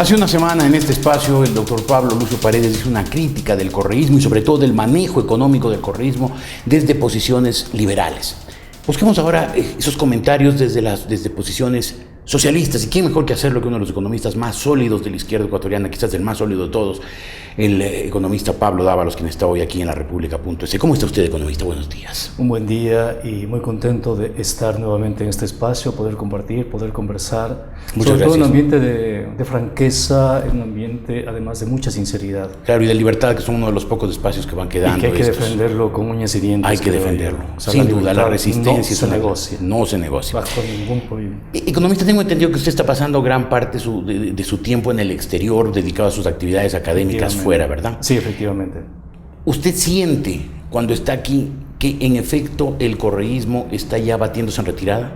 Hace una semana en este espacio el doctor Pablo Lucio Paredes hizo una crítica del correísmo y sobre todo del manejo económico del correísmo desde posiciones liberales. Busquemos ahora esos comentarios desde posiciones socialistas. ¿Y quién mejor que hacerlo que uno de los economistas más sólidos de la izquierda ecuatoriana, quizás el más sólido de todos, el economista Pablo Dávalos, quien está hoy aquí en la República.es? ¿Cómo está usted, economista? Buenos días. Un buen día y muy contento de estar nuevamente en este espacio, poder compartir, poder conversar. Muchas sobre gracias. todo en un ambiente de franqueza, en un ambiente además de mucha sinceridad. Claro, y de libertad, que son uno de los pocos espacios que van quedando. Y que hay que defenderlo con uñas y dientes. Hay que defenderlo. O sea, sin duda, la resistencia no se negocia. No se negocia. Bajo ningún proyecto. Economista, tengo entendido que usted está pasando gran parte de su tiempo en el exterior, dedicado a sus actividades académicas fuera, ¿verdad? Sí, efectivamente. ¿Usted siente, cuando está aquí, que en efecto el correísmo está ya batiéndose en retirada?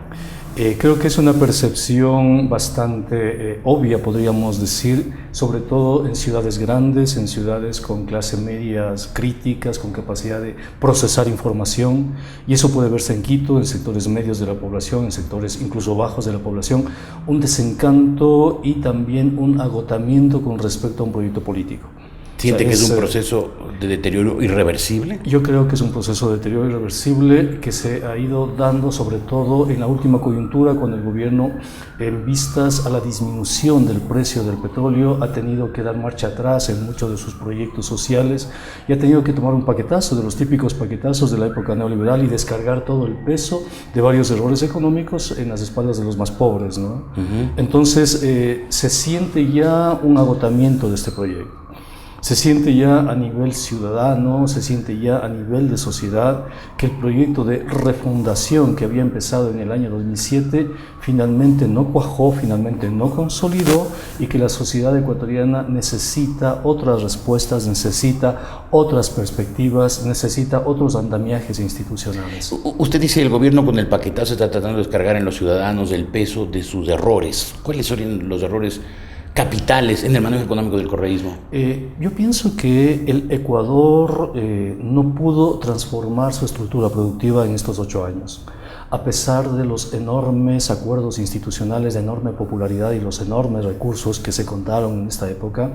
Creo que es una percepción bastante obvia, podríamos decir, sobre todo en ciudades grandes, en ciudades con clase medias críticas, con capacidad de procesar información, y eso puede verse en Quito, en sectores medios de la población, en sectores incluso bajos de la población, un desencanto y también un agotamiento con respecto a un proyecto político. ¿Siente que es un proceso de deterioro irreversible? Yo creo que es un proceso de deterioro irreversible que se ha ido dando sobre todo en la última coyuntura, cuando el gobierno, en vistas a la disminución del precio del petróleo, ha tenido que dar marcha atrás en muchos de sus proyectos sociales y ha tenido que tomar un paquetazo, de los típicos paquetazos de la época neoliberal, y descargar todo el peso de varios errores económicos en las espaldas de los más pobres, ¿no? Entonces se siente ya un agotamiento de este proyecto. Se siente ya a nivel ciudadano, se siente ya a nivel de sociedad que el proyecto de refundación que había empezado en el año 2007 finalmente no cuajó, finalmente no consolidó, y que la sociedad ecuatoriana necesita otras respuestas, necesita otras perspectivas, necesita otros andamiajes institucionales. Usted dice que el gobierno con el paquetazo está tratando de descargar en los ciudadanos el peso de sus errores. ¿Cuáles son los errores capitales en el manejo económico del correísmo? Yo pienso que el Ecuador no pudo transformar su estructura productiva en estos 8 años. A pesar de los enormes acuerdos institucionales de enorme popularidad y los enormes recursos que se contaron en esta época,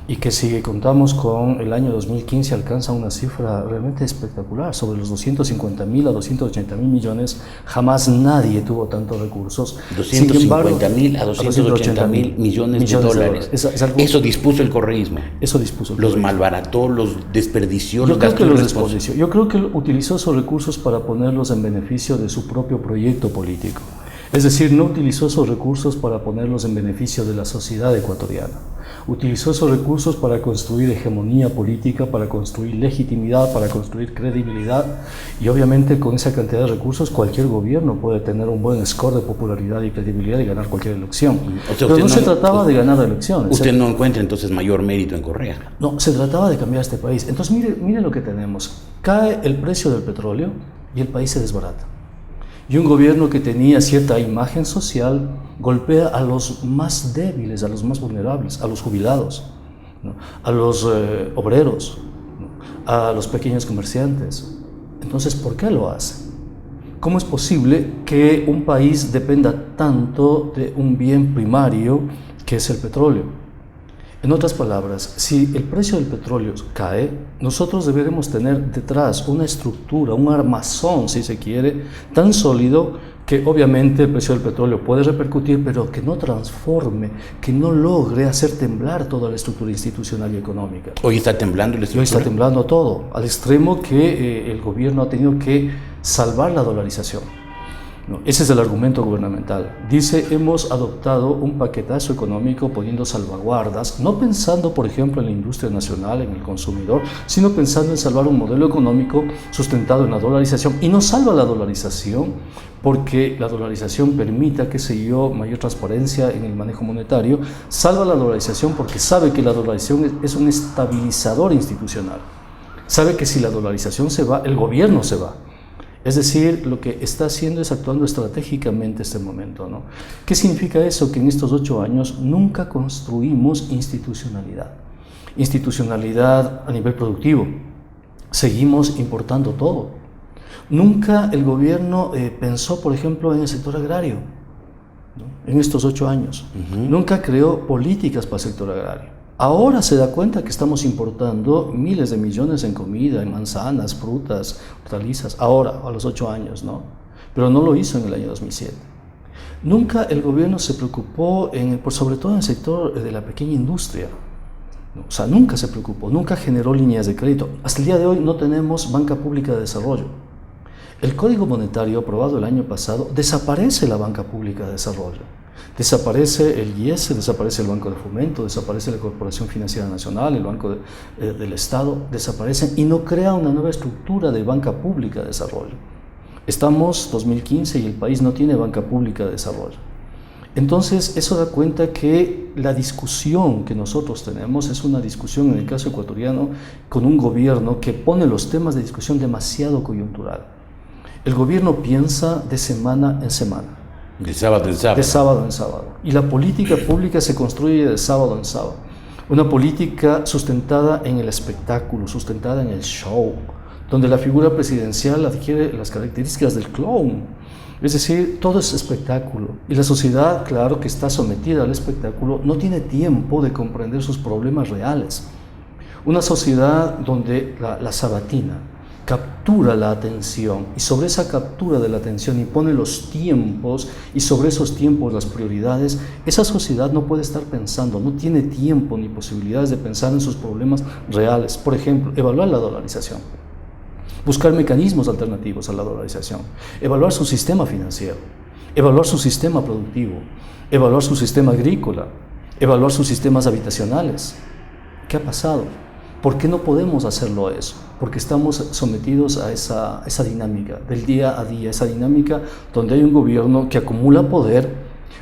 y que si contamos con el año 2015 alcanza una cifra realmente espectacular, sobre los 250.000 a 280.000 millones, jamás nadie tuvo tantos recursos. 250.000 a 280.000 millones de dólares. Eso dispuso el correísmo. Eso dispuso. Los malbarató, los desperdició, Yo creo que utilizó esos recursos para ponerlos en beneficio de su propio proyecto político. Es decir, no utilizó esos recursos para ponerlos en beneficio de la sociedad ecuatoriana. Utilizó esos recursos para construir hegemonía política, para construir legitimidad, para construir credibilidad, y obviamente con esa cantidad de recursos cualquier gobierno puede tener un buen score de popularidad y credibilidad y ganar cualquier elección. Pero no se trataba de ganar elecciones. ¿Usted no encuentra entonces mayor mérito en Correa? No, se trataba de cambiar este país. Entonces mire lo que tenemos. Cae el precio del petróleo y el país se desbarata. Y un gobierno que tenía cierta imagen social golpea a los más débiles, a los más vulnerables, a los jubilados, ¿no? A los obreros, ¿no? A los pequeños comerciantes. Entonces, ¿por qué lo hace? ¿Cómo es posible que un país dependa tanto de un bien primario que es el petróleo? En otras palabras, si el precio del petróleo cae, nosotros deberemos tener detrás una estructura, un armazón, si se quiere, tan sólido que obviamente el precio del petróleo puede repercutir, pero que no transforme, que no logre hacer temblar toda la estructura institucional y económica. Hoy está temblando la estructura. Hoy está temblando todo, al extremo que el gobierno ha tenido que salvar la dolarización. No, ese es el argumento gubernamental. Dice, hemos adoptado un paquetazo económico poniendo salvaguardas, no pensando, por ejemplo, en la industria nacional, en el consumidor, sino pensando en salvar un modelo económico sustentado en la dolarización. Y no salva la dolarización porque la dolarización permita, qué sé yo, mayor transparencia en el manejo monetario. Salva la dolarización porque sabe que la dolarización es un estabilizador institucional. Sabe que si la dolarización se va, el gobierno se va. Es decir, lo que está haciendo es actuando estratégicamente este momento, ¿no? ¿Qué significa eso? Que en estos 8 años nunca construimos institucionalidad. Institucionalidad a nivel productivo. Seguimos importando todo. Nunca el gobierno pensó, por ejemplo, en el sector agrario. ¿no? En estos 8 años. Nunca creó políticas para el sector agrario. Ahora se da cuenta que estamos importando miles de millones en comida, en manzanas, frutas, hortalizas, ahora, a los 8 años, ¿no? Pero no lo hizo en el año 2007. Nunca el gobierno se preocupó, sobre todo en el sector de la pequeña industria. O sea, nunca se preocupó, nunca generó líneas de crédito. Hasta el día de hoy no tenemos banca pública de desarrollo. El Código Monetario aprobado el año pasado desaparece la banca pública de desarrollo. Desaparece el IES, desaparece el Banco de Fomento, desaparece la Corporación Financiera Nacional, el Banco del Estado, desaparecen y no crea una nueva estructura de banca pública de desarrollo. Estamos 2015 y el país no tiene banca pública de desarrollo. Entonces, eso da cuenta que la discusión que nosotros tenemos es una discusión, en el caso ecuatoriano, con un gobierno que pone los temas de discusión demasiado coyuntural. El gobierno piensa de semana en semana. De sábado en sábado. De sábado en sábado. Y la política pública se construye de sábado en sábado. Una política sustentada en el espectáculo, sustentada en el show, donde la figura presidencial adquiere las características del clown. Es decir, todo es espectáculo. Y la sociedad, claro que está sometida al espectáculo, no tiene tiempo de comprender sus problemas reales. Una sociedad donde la sabatina captura la atención y sobre esa captura de la atención impone los tiempos y sobre esos tiempos las prioridades, esa sociedad no puede estar pensando, no tiene tiempo ni posibilidades de pensar en sus problemas reales. Por ejemplo, evaluar la dolarización. Buscar mecanismos alternativos a la dolarización, evaluar su sistema financiero, evaluar su sistema productivo, evaluar su sistema agrícola, evaluar sus sistemas habitacionales. ¿Qué ha pasado? ¿Por qué no podemos hacerlo eso? Porque estamos sometidos a esa dinámica del día a día, esa dinámica donde hay un gobierno que acumula poder,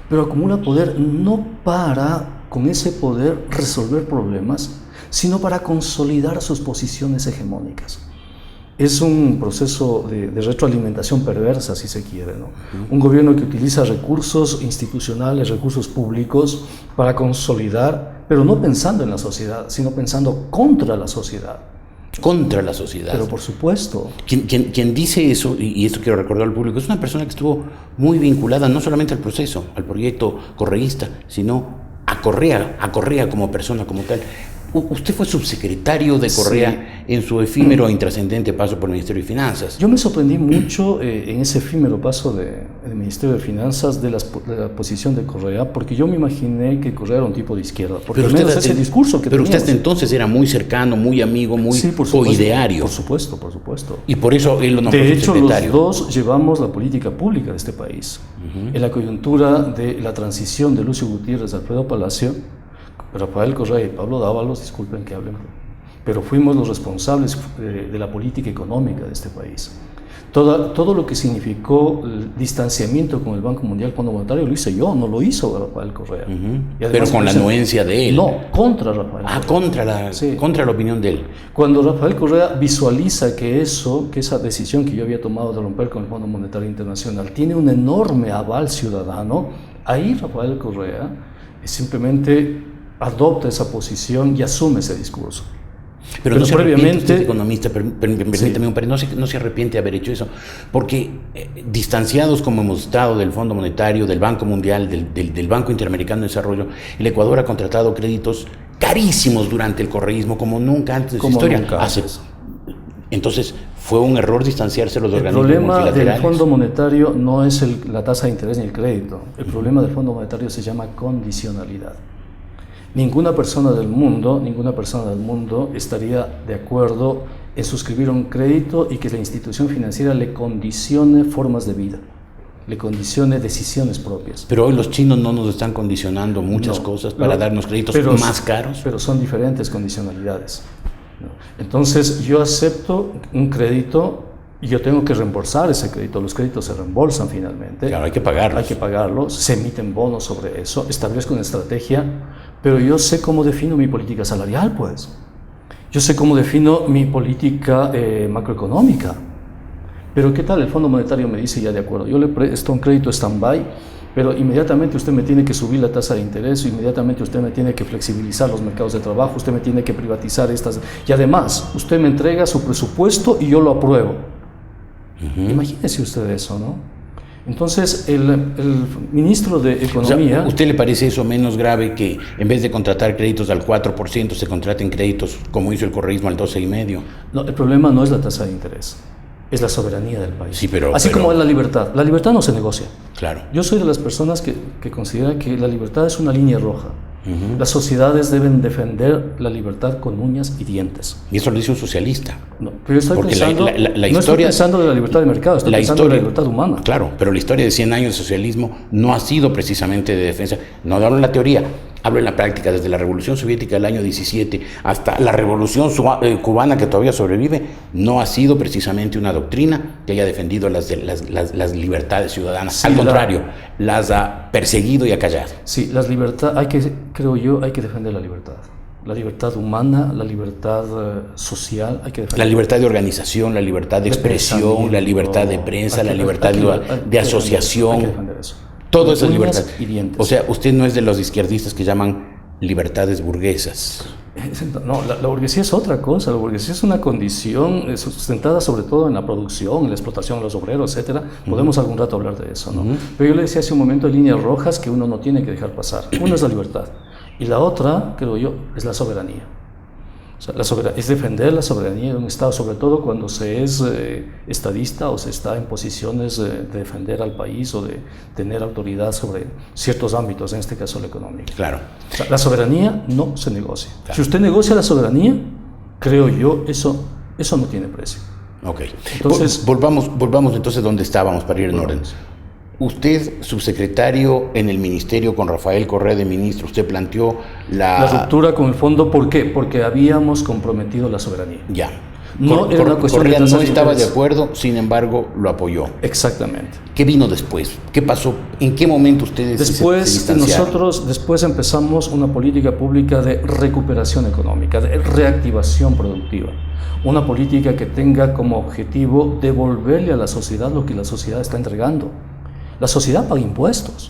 pero acumula poder no para, con ese poder, resolver problemas, sino para consolidar sus posiciones hegemónicas. Es un proceso de retroalimentación perversa, si se quiere, ¿no? Un gobierno que utiliza recursos institucionales, recursos públicos para consolidar, pero no pensando en la sociedad, sino pensando contra la sociedad. Contra la sociedad. Pero por supuesto. Quien dice eso, y esto quiero recordar al público, es una persona que estuvo muy vinculada no solamente al proceso, al proyecto correísta, sino a Correa como persona, como tal. Usted fue subsecretario de Correa en su efímero e intrascendente paso por el Ministerio de Finanzas. Yo me sorprendí mucho en ese efímero paso del Ministerio de Finanzas de la posición de Correa, porque yo me imaginé que Correa era un tipo de izquierda, porque pero al menos ese discurso que pero tenía. usted hasta entonces era muy cercano, muy amigo, muy coideario. Por supuesto. Y por eso él lo nombró subsecretario. De hecho, los dos llevamos la política pública de este país. En la coyuntura de la transición de Lucio Gutiérrez a Alfredo Palacio, Rafael Correa y Pablo Dávalos, disculpen que hablen, pero fuimos los responsables de la política económica de este país. Todo lo que significó el distanciamiento con el Banco Mundial, Fondo Monetario, lo hice yo, no lo hizo Rafael Correa. Pero con la anuencia de él. No, contra Rafael Correa. Contra la opinión de él. Cuando Rafael Correa visualiza que esa decisión que yo había tomado de romper con el Fondo Monetario Internacional tiene un enorme aval ciudadano, ahí Rafael Correa simplemente adopta esa posición y asume ese discurso. Pero no se arrepiente, usted economista, permítame, pero no se arrepiente de haber hecho eso, porque distanciados como hemos estado del Fondo Monetario, del Banco Mundial, del Banco Interamericano de Desarrollo, el Ecuador ha contratado créditos carísimos durante el correísmo como nunca antes de su historia. Entonces, ¿fue un error distanciarse de los organismos multilaterales? El problema del Fondo Monetario no es la tasa de interés ni el crédito. El problema del Fondo Monetario se llama condicionalidad. Ninguna persona del mundo estaría de acuerdo en suscribir un crédito y que la institución financiera le condicione formas de vida, le condicione decisiones propias. Pero hoy los chinos no nos están condicionando muchas cosas para darnos créditos más caros. Pero son diferentes condicionalidades. Entonces, yo acepto un crédito y yo tengo que reembolsar ese crédito. Los créditos se reembolsan finalmente. Claro, hay que pagarlos. Hay que pagarlos, se emiten bonos sobre eso, establezco una estrategia, pero yo sé cómo defino mi política salarial, pues. Yo sé cómo defino mi política macroeconómica. Pero ¿qué tal? El Fondo Monetario me dice, ya de acuerdo, yo le presto un crédito stand-by, pero inmediatamente usted me tiene que subir la tasa de interés, inmediatamente usted me tiene que flexibilizar los mercados de trabajo, usted me tiene que privatizar estas... Y además, usted me entrega su presupuesto y yo lo apruebo. Imagínese usted eso, ¿no? Entonces, el ministro de Economía... O sea, ¿usted le parece eso menos grave que en vez de contratar créditos al 4% se contraten créditos, como hizo el correísmo, al 12,5%? No, el problema no es la tasa de interés, es la soberanía del país. Sí, Así como es la libertad. La libertad no se negocia. Claro. Yo soy de las personas que consideran que la libertad es una línea roja. Las sociedades deben defender la libertad con uñas y dientes. Y eso lo dice un socialista. No, pero yo estoy Porque pensando, la no historia, estoy pensando de la libertad de mercado, estoy pensando de la libertad humana. Claro, pero la historia de 100 años de socialismo no ha sido precisamente de defensa. No hablo en la teoría, hablo en la práctica. Desde la Revolución Soviética del año 17 hasta la Revolución cubana, que todavía sobrevive, no ha sido precisamente una doctrina que haya defendido las libertades ciudadanas. Sí, al contrario, las ha perseguido y acallado. Sí, las libertades, creo yo, hay que defender la libertad. La libertad humana, la libertad social, hay que defender. La libertad de organización, la libertad de expresión, la libertad de prensa, la libertad de asociación. Hay que defender eso. Todo eso es libertad. O sea, usted no es de los izquierdistas que llaman libertades burguesas. No, la burguesía es otra cosa. La burguesía es una condición sustentada sobre todo en la producción, en la explotación de los obreros, etcétera. Podemos algún rato hablar de eso, ¿no? Pero yo le decía hace un momento líneas rojas que uno no tiene que dejar pasar. Una es la libertad y la otra, creo yo, es la soberanía. O sea, es defender la soberanía de un Estado, sobre todo cuando se es estadista o se está en posiciones de defender al país o de tener autoridad sobre ciertos ámbitos, en este caso la económica. Claro. O sea, la soberanía no se negocia. Claro. Si usted negocia la soberanía, creo yo, eso no tiene precio. Ok. Entonces, volvamos entonces donde estábamos para ir en orden. Usted, subsecretario en el ministerio con Rafael Correa de ministro, usted planteó la ruptura con el fondo. ¿Por qué? Porque habíamos comprometido la soberanía. Ya. No era una cuestión Correa no estaba de acuerdo, sin embargo, lo apoyó. Exactamente. ¿Qué vino después? ¿Qué pasó? ¿En qué momento ustedes se distanciaron? Después empezamos una política pública de recuperación económica, de reactivación productiva. Una política que tenga como objetivo devolverle a la sociedad lo que la sociedad está entregando. La sociedad paga impuestos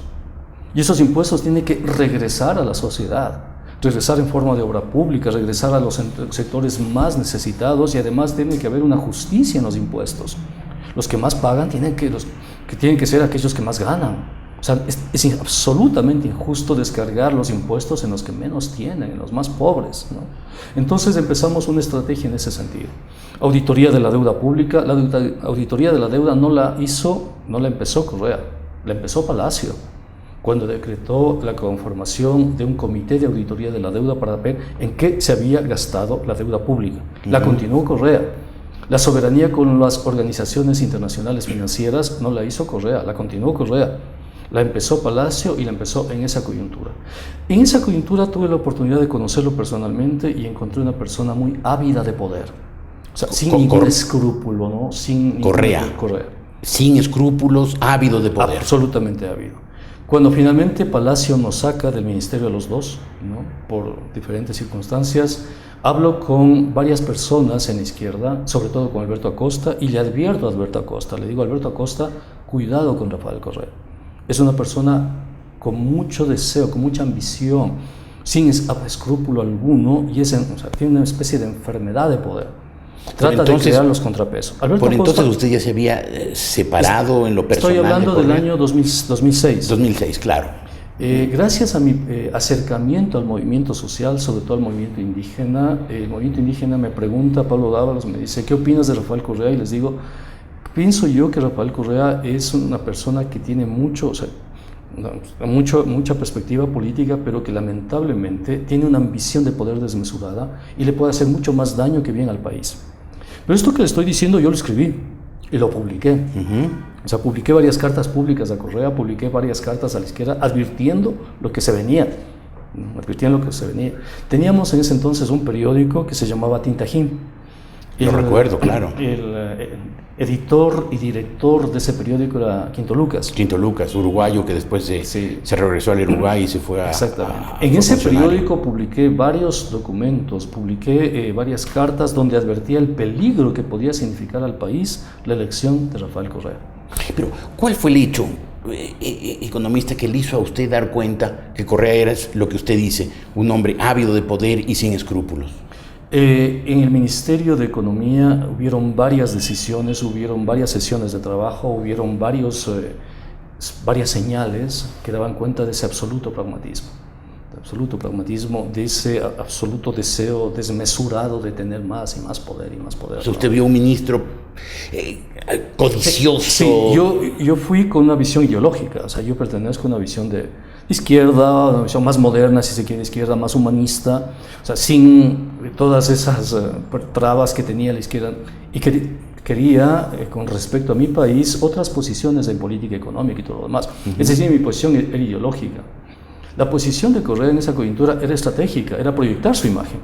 y esos impuestos tienen que regresar a la sociedad, regresar en forma de obra pública, regresar a los sectores más necesitados y además tiene que haber una justicia en los impuestos. Los que más pagan tienen que ser aquellos que más ganan. O sea, es absolutamente injusto descargar los impuestos en los que menos tienen, en los más pobres, ¿no? Entonces empezamos una estrategia en ese sentido. Auditoría de la deuda pública. La auditoría de la deuda no la empezó Correa, la empezó Palacio, cuando decretó la conformación de un comité de auditoría de la deuda para ver en qué se había gastado la deuda pública. La continuó Correa. La soberanía con las organizaciones internacionales financieras no la hizo Correa, la continuó Correa. La empezó Palacio y la empezó en esa coyuntura. En esa coyuntura tuve la oportunidad de conocerlo personalmente y encontré una persona muy ávida de poder. O sea, sin ningún escrúpulo, ¿no? Correa. Sin escrúpulos, ávido de poder. Absolutamente ávido. Cuando finalmente Palacio nos saca del ministerio a los dos, ¿no? Por diferentes circunstancias, hablo con varias personas en la izquierda, sobre todo con Alberto Acosta, y le advierto a Alberto Acosta, le digo a Alberto Acosta, cuidado con Rafael Correa. Es una persona con mucho deseo, con mucha ambición, sin escrúpulo alguno, y tiene una especie de enfermedad de poder. Trata de crear los contrapesos. Entonces usted ya se había separado en lo personal. Estoy hablando del año 2006. 2006, claro. Gracias a mi acercamiento al movimiento social, sobre todo al movimiento indígena, el movimiento indígena me pregunta, Pablo Dávalos me dice, ¿qué opinas de Rafael Correa? Y les digo, pienso yo que Rafael Correa es una persona que tiene mucha perspectiva política, pero que lamentablemente tiene una ambición de poder desmesurada y le puede hacer mucho más daño que bien al país. Pero esto que le estoy diciendo yo lo escribí y lo publiqué. O sea, publiqué varias cartas públicas a Correa, publiqué varias cartas a la izquierda advirtiendo lo que se venía. Teníamos en ese entonces un periódico que se llamaba Tintajín. Lo recuerdo, claro. El editor y director de ese periódico era Quinto Lucas. Quinto Lucas, uruguayo, que después se regresó al Uruguay y se fue a... Exactamente. En ese periódico publiqué varios documentos, publiqué varias cartas donde advertía el peligro que podía significar al país la elección de Rafael Correa. Pero, ¿cuál fue el hecho, economista, que le hizo a usted dar cuenta que Correa era lo que usted dice, un hombre ávido de poder y sin escrúpulos? En el Ministerio de Economía hubieron varias decisiones, hubieron varias sesiones de trabajo, hubieron varios varias señales que daban cuenta de ese absoluto pragmatismo, de ese absoluto deseo desmesurado de tener más y más poder y más poder. O sea, usted vio un ministro codicioso. Sí, yo fui con una visión ideológica, o sea, yo pertenezco a una visión de izquierda, una visión más moderna, si se quiere, izquierda, más humanista, o sea, sin todas esas trabas que tenía la izquierda, y que quería, con respecto a mi país, otras posiciones en política económica y todo lo demás. Es decir, mi posición era ideológica. La posición de Correa en esa coyuntura era estratégica, era proyectar su imagen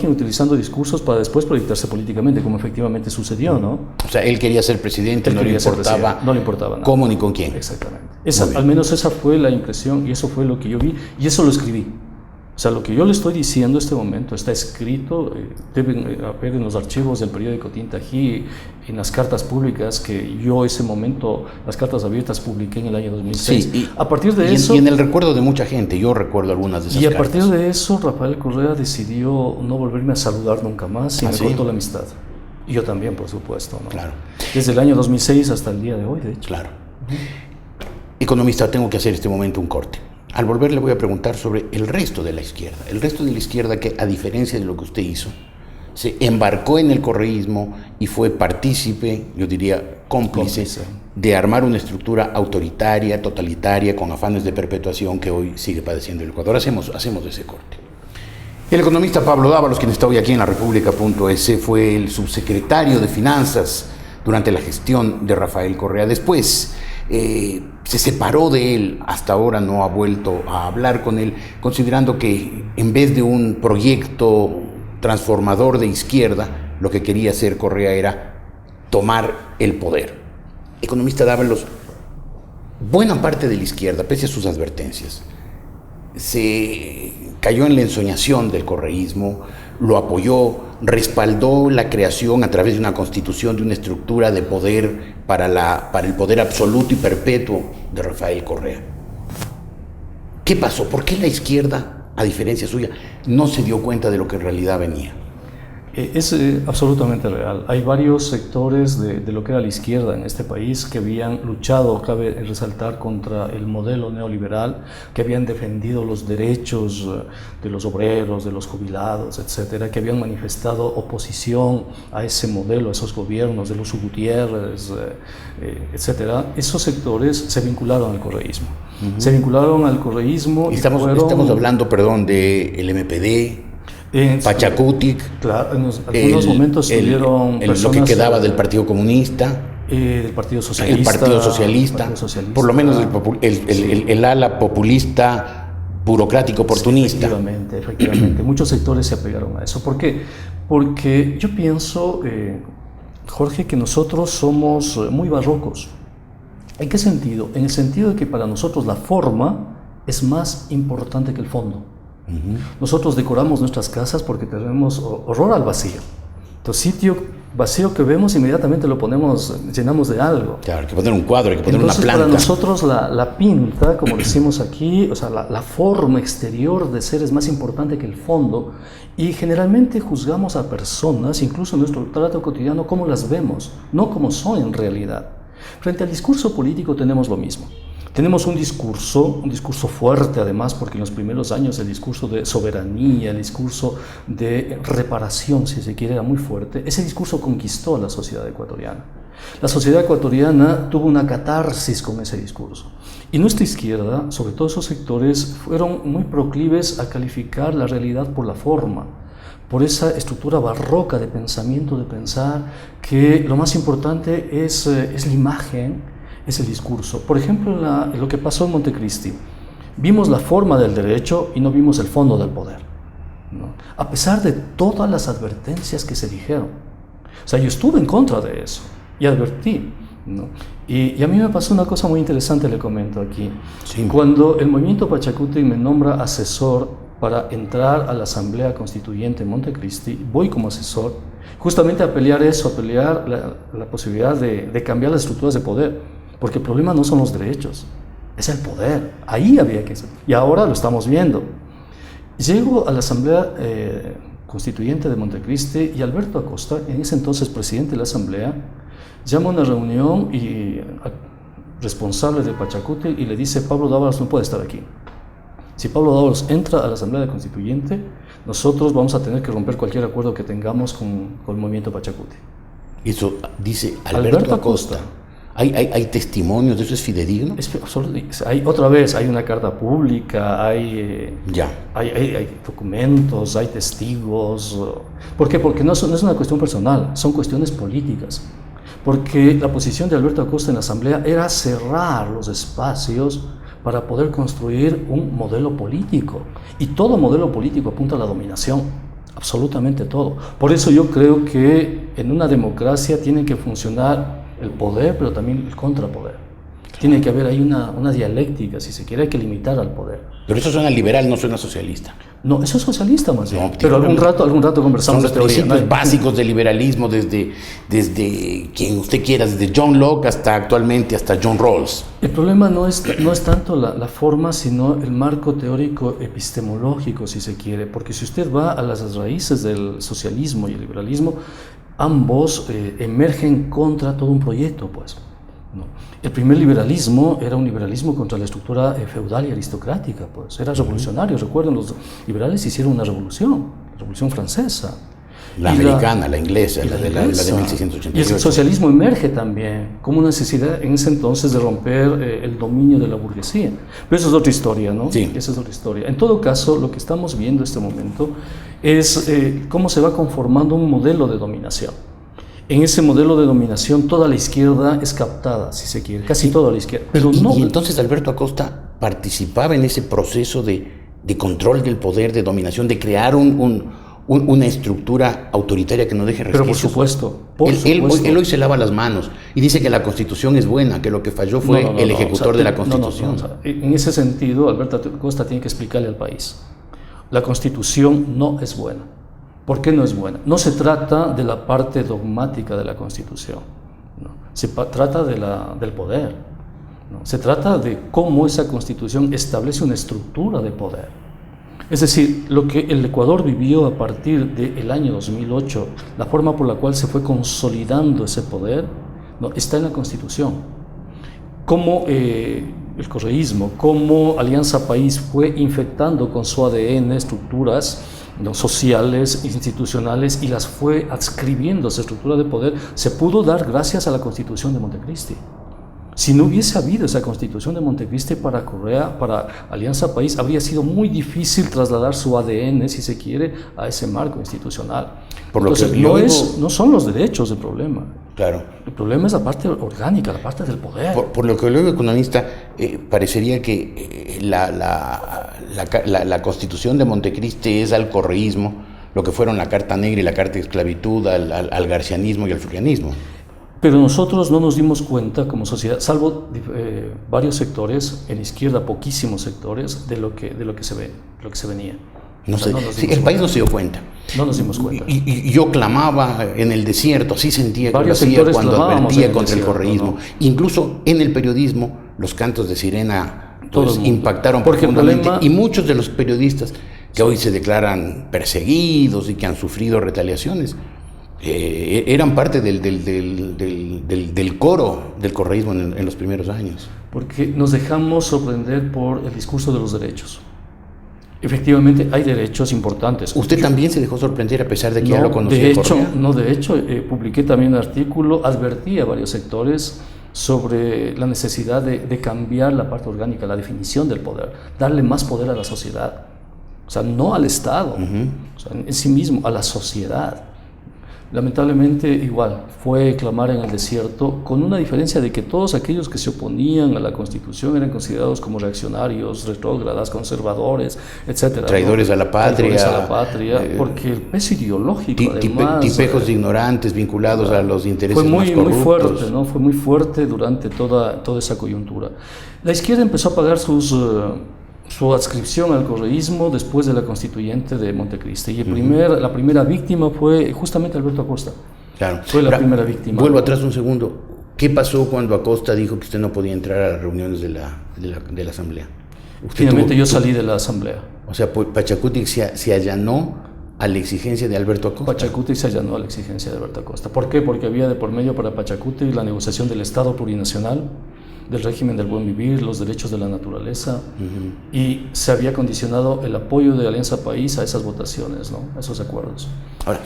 utilizando discursos para después proyectarse políticamente, como efectivamente sucedió, ¿no? O sea, él quería ser presidente, no le importaba nada. Cómo ni con quién. Exactamente. Al menos esa fue la impresión y eso fue lo que yo vi y eso lo escribí. O sea, lo que yo le estoy diciendo en este momento está escrito, deben ver en los archivos del periódico Tintají, en las cartas públicas que yo ese momento, las cartas abiertas, publiqué en el año 2006. Sí, a partir de eso... Y en el recuerdo de mucha gente, yo recuerdo algunas de esas cartas. Y a partir de eso, Rafael Correa decidió no volverme a saludar nunca más y me cortó la amistad. Y yo también, por supuesto, ¿no? Claro. Desde el año 2006 hasta el día de hoy, de hecho. Claro. Economista, tengo que hacer en este momento un corte. Al volver le voy a preguntar sobre el resto de la izquierda. El resto de la izquierda que, a diferencia de lo que usted hizo, se embarcó en el correísmo y fue partícipe, yo diría cómplice, de armar una estructura autoritaria, totalitaria, con afanes de perpetuación que hoy sigue padeciendo el Ecuador. Hacemos ese corte. El economista Pablo Dávalos, quien está hoy aquí en la República.es, fue el subsecretario de Finanzas durante la gestión de Rafael Correa. Después se separó de él, hasta ahora no ha vuelto a hablar con él, considerando que en vez de un proyecto transformador de izquierda, lo que quería hacer Correa era tomar el poder. Economista Dávalos, buena parte de la izquierda, pese a sus advertencias, se cayó en la ensoñación del correísmo, lo apoyó, respaldó la creación a través de una constitución de una estructura de poder para el poder absoluto y perpetuo de Rafael Correa. ¿Qué pasó? ¿Por qué la izquierda, a diferencia suya, no se dio cuenta de lo que en realidad venía? Es absolutamente real. Hay varios sectores de lo que era la izquierda en este país que habían luchado, cabe resaltar, contra el modelo neoliberal, que habían defendido los derechos de los obreros, de los jubilados, etcétera, que habían manifestado oposición a ese modelo, a esos gobiernos de Lucio Gutiérrez, etcétera. Esos sectores se vincularon al correísmo. Se vincularon al correísmo y estamos hablando, del MPD, Pachacutic, claro, en algunos momentos tuvieron lo que quedaba del Partido Comunista, del Partido Socialista, por lo menos el ala populista, burocrático, oportunista. Efectivamente, muchos sectores se apegaron a eso. ¿Por qué? Porque yo pienso, Jorge, que nosotros somos muy barrocos. ¿En qué sentido? En el sentido de que para nosotros la forma es más importante que el fondo. Nosotros decoramos nuestras casas porque tenemos horror al vacío. Entonces, sitio vacío que vemos, inmediatamente lo llenamos de algo. Claro, hay que poner un cuadro, hay que poner una planta. Para nosotros la pinta, como decimos aquí, o sea, la forma exterior de ser es más importante que el fondo, y generalmente juzgamos a personas, incluso en nuestro trato cotidiano, como las vemos, no como son en realidad. Frente al discurso político tenemos lo mismo. Tenemos un discurso fuerte además, porque en los primeros años el discurso de soberanía, el discurso de reparación, si se quiere, era muy fuerte. Ese discurso conquistó a la sociedad ecuatoriana. La sociedad ecuatoriana tuvo una catarsis con ese discurso. Y nuestra izquierda, sobre todo esos sectores, fueron muy proclives a calificar la realidad por la forma, por esa estructura barroca de pensamiento, de pensar que lo más importante es la imagen, es el discurso. Por ejemplo, lo que pasó en Montecristi, vimos la forma del derecho y no vimos el fondo del poder, ¿no? A pesar de todas las advertencias que se dijeron. O sea, yo estuve en contra de eso y advertí, ¿no? Y a mí me pasó una cosa muy interesante, le comento aquí. Sí. Cuando el movimiento Pachacuti me nombra asesor para entrar a la Asamblea Constituyente en Montecristi, voy como asesor justamente a pelear eso, a pelear la posibilidad de cambiar las estructuras de poder. Porque el problema no son los derechos, es el poder. Ahí había que ser. Y ahora lo estamos viendo. Llego a la Asamblea Constituyente de Montecristi y Alberto Acosta, en ese entonces presidente de la Asamblea, llama a una reunión y responsable de Pachacuti y le dice: Pablo Dávalos no puede estar aquí. Si Pablo Dávalos entra a la Asamblea Constituyente, nosotros vamos a tener que romper cualquier acuerdo que tengamos con el movimiento Pachacuti. Eso dice Alberto Acosta. ¿Hay testimonios de eso? ¿Es fidedigno? Hay una carta pública, hay documentos, hay testigos. ¿Por qué? Porque no es una cuestión personal, son cuestiones políticas. Porque la posición de Alberto Acosta en la Asamblea era cerrar los espacios para poder construir un modelo político. Y todo modelo político apunta a la dominación, absolutamente todo. Por eso yo creo que en una democracia tiene que funcionar el poder, pero también el contrapoder. Tiene que haber ahí una dialéctica, si se quiere, hay que limitar al poder. Pero eso suena liberal, no suena socialista. No, eso es socialista más bien. No, pero algún rato conversamos de teoría. Son los principios básicos del liberalismo desde quien usted quiera, desde John Locke hasta actualmente, hasta John Rawls. El problema no es tanto la forma, sino el marco teórico epistemológico, si se quiere. Porque si usted va a las raíces del socialismo y el liberalismo, ambos emergen contra todo un proyecto, pues. ¿No? El primer liberalismo era un liberalismo contra la estructura feudal y aristocrática, pues. Era revolucionario. Recuerden, los liberales hicieron una revolución, la Revolución Francesa. La americana, la inglesa, la de 1688. Y el socialismo emerge también como una necesidad en ese entonces de romper el dominio de la burguesía. Pero eso es otra historia, ¿no? Sí. Esa es otra historia. En todo caso, lo que estamos viendo en este momento es cómo se va conformando un modelo de dominación. En ese modelo de dominación toda la izquierda es captada, si se quiere, casi toda la izquierda. Pero y entonces Alberto Acosta participaba en ese proceso de control del poder, de dominación, de crear una estructura autoritaria que no deje resquicios. Pero por supuesto. Él hoy se lava las manos y dice que la Constitución es buena, que lo que falló fue el ejecutor de la Constitución. En ese sentido, Alberto Acosta tiene que explicarle al país: la Constitución no es buena. ¿Por qué no es buena? No se trata de la parte dogmática de la Constitución, ¿no? Se trata del poder, ¿no? Se trata de cómo esa Constitución establece una estructura de poder. Es decir, lo que el Ecuador vivió a partir del año 2008, la forma por la cual se fue consolidando ese poder, ¿no? Está en la Constitución. Cómo el correísmo, cómo Alianza País fue infectando con su ADN estructuras, ¿no?, sociales, institucionales, y las fue adscribiendo a esa estructura de poder, se pudo dar gracias a la Constitución de Montecristi. Si no hubiese habido esa Constitución de Montecristi para Correa, para Alianza País, habría sido muy difícil trasladar su ADN, si se quiere, a ese marco institucional. Entonces, no son los derechos el problema. Claro. El problema es la parte orgánica, la parte del poder. Por lo que luego economista, parecería que la Constitución de Montecristi es al correísmo lo que fueron la Carta Negra y la Carta de Esclavitud al garcianismo y al florianismo. Pero nosotros no nos dimos cuenta como sociedad, salvo varios sectores, en izquierda poquísimos sectores, de lo que se venía. El país no se dio cuenta. No nos dimos cuenta. Y yo clamaba en el desierto, así sentía que lo hacía cuando advertía contra el correísmo. ¿No? Incluso en el periodismo, los cantos de sirena impactaron profundamente. Y muchos de los periodistas que hoy se declaran perseguidos y que han sufrido retaliaciones, eran parte del coro del correísmo en los primeros años. Porque nos dejamos sorprender por el discurso de los derechos. Efectivamente, hay derechos importantes. ¿Usted también se dejó sorprender a pesar de que ya lo conocía? De hecho, publiqué también un artículo, advertí a varios sectores sobre la necesidad de cambiar la parte orgánica, la definición del poder, darle más poder a la sociedad. O sea, no al Estado, o sea, en sí mismo, a la sociedad. Lamentablemente, igual, fue clamar en el desierto, con una diferencia de que todos aquellos que se oponían a la Constitución eran considerados como reaccionarios, retrógradas, conservadores, etc. Traidores a la patria. Traidores a la patria, porque el peso ideológico, además... Tipejos de ignorantes vinculados a los intereses más corruptos. Muy fuerte, ¿no? Fue muy fuerte durante toda esa coyuntura. La izquierda empezó a pagar su adscripción al correísmo después de la constituyente de Montecristi. Y la primera víctima fue justamente Alberto Acosta. Claro. Fue la primera víctima. Vuelvo atrás un segundo. ¿Qué pasó cuando Acosta dijo que usted no podía entrar a las reuniones de la Asamblea? Finalmente yo salí de la Asamblea. O sea, Pachacuti se allanó a la exigencia de Alberto Acosta. Pachacuti se allanó a la exigencia de Alberto Acosta. ¿Por qué? Porque había de por medio para Pachacuti la negociación del Estado plurinacional, del régimen del buen vivir, los derechos de la naturaleza, y se había condicionado el apoyo de Alianza País a esas votaciones, ¿no? A esos acuerdos. Ahora,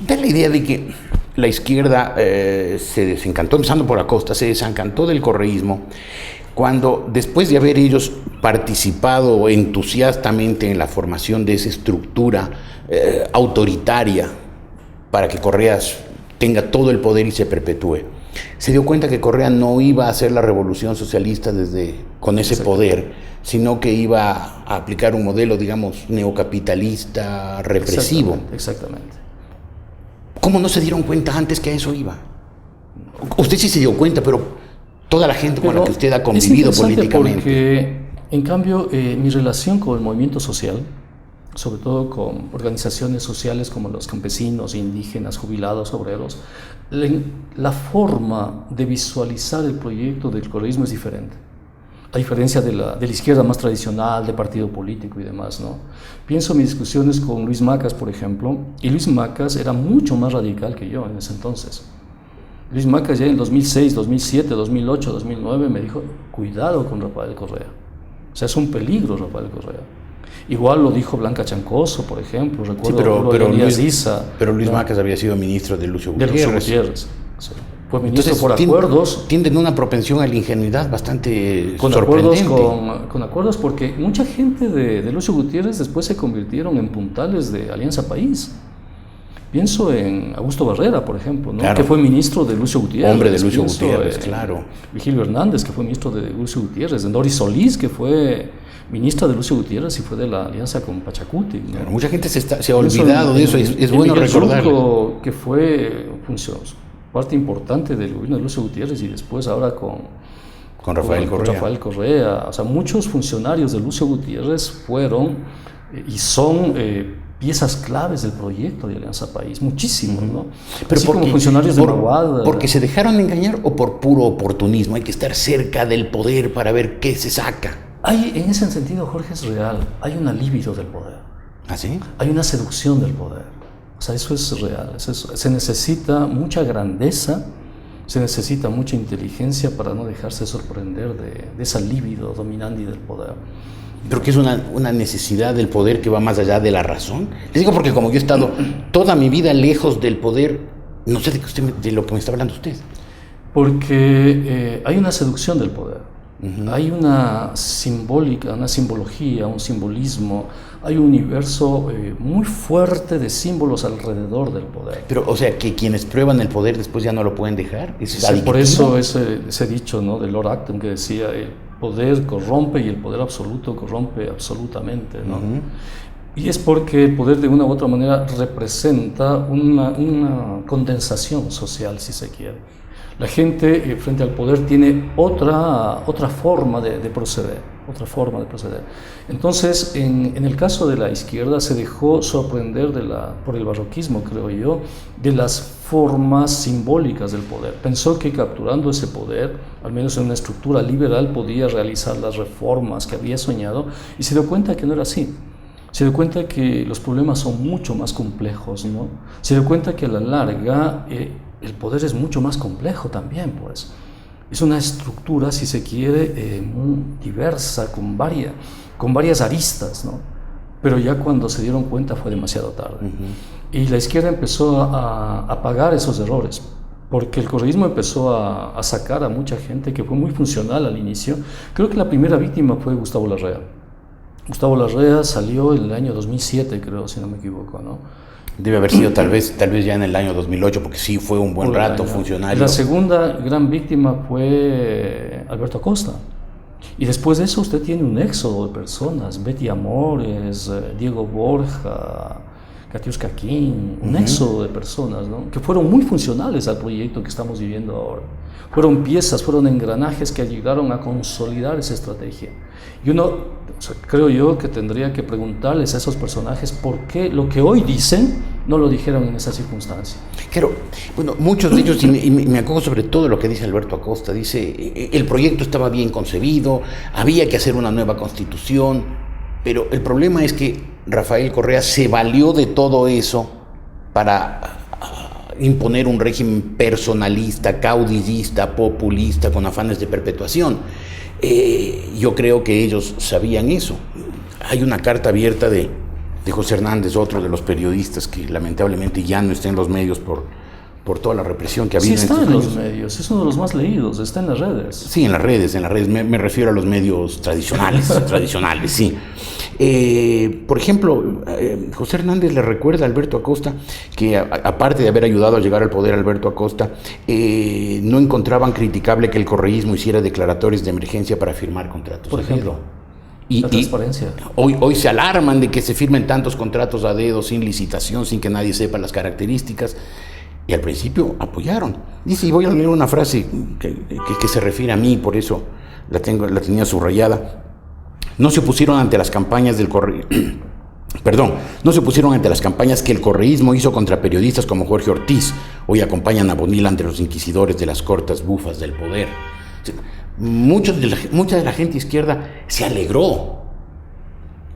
da la idea de que la izquierda se desencantó, empezando por Acosta, se desencantó del correísmo, cuando después de haber ellos participado entusiastamente en la formación de esa estructura autoritaria para que Correa tenga todo el poder y se perpetúe, se dio cuenta que Correa no iba a hacer la revolución socialista con ese poder, sino que iba a aplicar un modelo, digamos, neocapitalista, represivo. Exactamente. ¿Cómo no se dieron cuenta antes que a eso iba? Usted sí se dio cuenta, pero toda la gente con la que usted ha convivido políticamente. Porque, en cambio, mi relación con el movimiento social, sobre todo con organizaciones sociales como los campesinos, indígenas, jubilados, obreros, la forma de visualizar el proyecto del correísmo es diferente. A diferencia de la izquierda más tradicional, de partido político y demás, ¿no? Pienso en mis discusiones con Luis Macas, por ejemplo, y Luis Macas era mucho más radical que yo en ese entonces. Luis Macas ya en 2006, 2007, 2008, 2009 me dijo, cuidado con Rafael Correa. O sea, es un peligro Rafael Correa. Igual lo dijo Blanca Chancoso, por ejemplo, recuerdo pero Luis Macas había sido ministro de Lucio Gutiérrez. De Lucio Gutiérrez, sí. Fue ministro. Entonces, por acuerdos. Tienden una propensión a la ingenuidad bastante sorprendente. Con acuerdos, porque mucha gente de Lucio Gutiérrez después se convirtieron en puntales de Alianza País. Pienso en Augusto Barrera, por ejemplo, ¿no? Claro. Que fue ministro de Lucio Gutiérrez. Hombre de Lucio Gutiérrez, claro. Vigilio Hernández, que fue ministro de Lucio Gutiérrez. Doris Solís, que fue ministra de Lucio Gutiérrez y fue de la alianza con Pachacuti, ¿no? Claro, mucha gente se ha olvidado de eso, es bueno recordarlo. Que fue parte importante del gobierno de Lucio Gutiérrez y después ahora con Rafael Correa. O sea, muchos funcionarios de Lucio Gutiérrez fueron y son piezas claves del proyecto de Alianza País, muchísimos, ¿no? Pero así como funcionarios de Maguad. ¿Porque se dejaron engañar o por puro oportunismo? Hay que estar cerca del poder para ver qué se saca. En ese sentido, Jorge, es real. Hay una libido del poder. ¿Ah, sí? Hay una seducción del poder. O sea, eso es real. Se necesita mucha grandeza, se necesita mucha inteligencia para no dejarse sorprender de esa libido dominante del poder. Pero que es una necesidad del poder que va más allá de la razón. Les digo porque como yo he estado toda mi vida lejos del poder, no sé de lo que me está hablando usted. Porque hay una seducción del poder. Hay una simbología, un simbolismo, hay un universo muy fuerte de símbolos alrededor del poder. Pero, o sea, que quienes prueban el poder después ya no lo pueden dejar. Por eso ese dicho, ¿no?, de Lord Acton que decía, el poder corrompe y el poder absoluto corrompe absolutamente, ¿no? Y es porque el poder de una u otra manera representa una condensación social, si se quiere. La gente frente al poder tiene otra forma de proceder, Entonces, en el caso de la izquierda se dejó sorprender por el barroquismo, creo yo, de las formas simbólicas del poder. Pensó que capturando ese poder, al menos en una estructura liberal, podía realizar las reformas que había soñado y se dio cuenta que no era así. Se dio cuenta que los problemas son mucho más complejos, ¿no? Se dio cuenta que a la larga el poder es mucho más complejo también, pues. Es una estructura, si se quiere, muy diversa, con varias aristas, ¿no? Pero ya cuando se dieron cuenta fue demasiado tarde. Y la izquierda empezó a pagar esos errores, porque el correísmo empezó a sacar a mucha gente que fue muy funcional al inicio. Creo que la primera víctima fue Gustavo Larrea. Gustavo Larrea salió en el año 2007, creo, si no me equivoco, ¿no? Debe haber sido tal vez ya en el año 2008, porque sí fue un buen rato funcionario. La segunda gran víctima fue Alberto Acosta. Y después de eso usted tiene un éxodo de personas, Betty Amores, Diego Borja, Katiuska King, un éxodo de personas, ¿no?, que fueron muy funcionales al proyecto que estamos viviendo ahora. Fueron piezas, fueron engranajes que ayudaron a consolidar esa estrategia. Y creo yo que tendría que preguntarles a esos personajes por qué lo que hoy dicen no lo dijeron en esa circunstancia. Claro, bueno, muchos de ellos, y me acojo sobre todo lo que dice Alberto Acosta, dice, el proyecto estaba bien concebido, había que hacer una nueva constitución, pero el problema es que Rafael Correa se valió de todo eso para imponer un régimen personalista, caudillista, populista, con afanes de perpetuación. Yo creo que ellos sabían eso. Hay una carta abierta de José Hernández, otro de los periodistas que lamentablemente ya no está en los medios por toda la represión que ha habido. Sí, está en los medios, es uno de los más leídos, está en las redes. Sí, en las redes, me refiero a los medios tradicionales, sí. Por ejemplo, José Hernández le recuerda a Alberto Acosta que, aparte de haber ayudado a llegar al poder a Alberto Acosta, no encontraban criticable que el correísmo hiciera declaratorios de emergencia para firmar contratos. Por ejemplo, la transparencia. Hoy se alarman de que se firmen tantos contratos a dedo, sin licitación, sin que nadie sepa las características. Y al principio apoyaron. Dice, y voy a leer una frase que se refiere a mí, por eso la tenía subrayada. No se opusieron ante las campañas no se opusieron ante las campañas que el correísmo hizo contra periodistas como Jorge Ortiz. Hoy acompañan a Bonilla ante los inquisidores de las cortas bufas del poder. Mucha de la gente izquierda se alegró,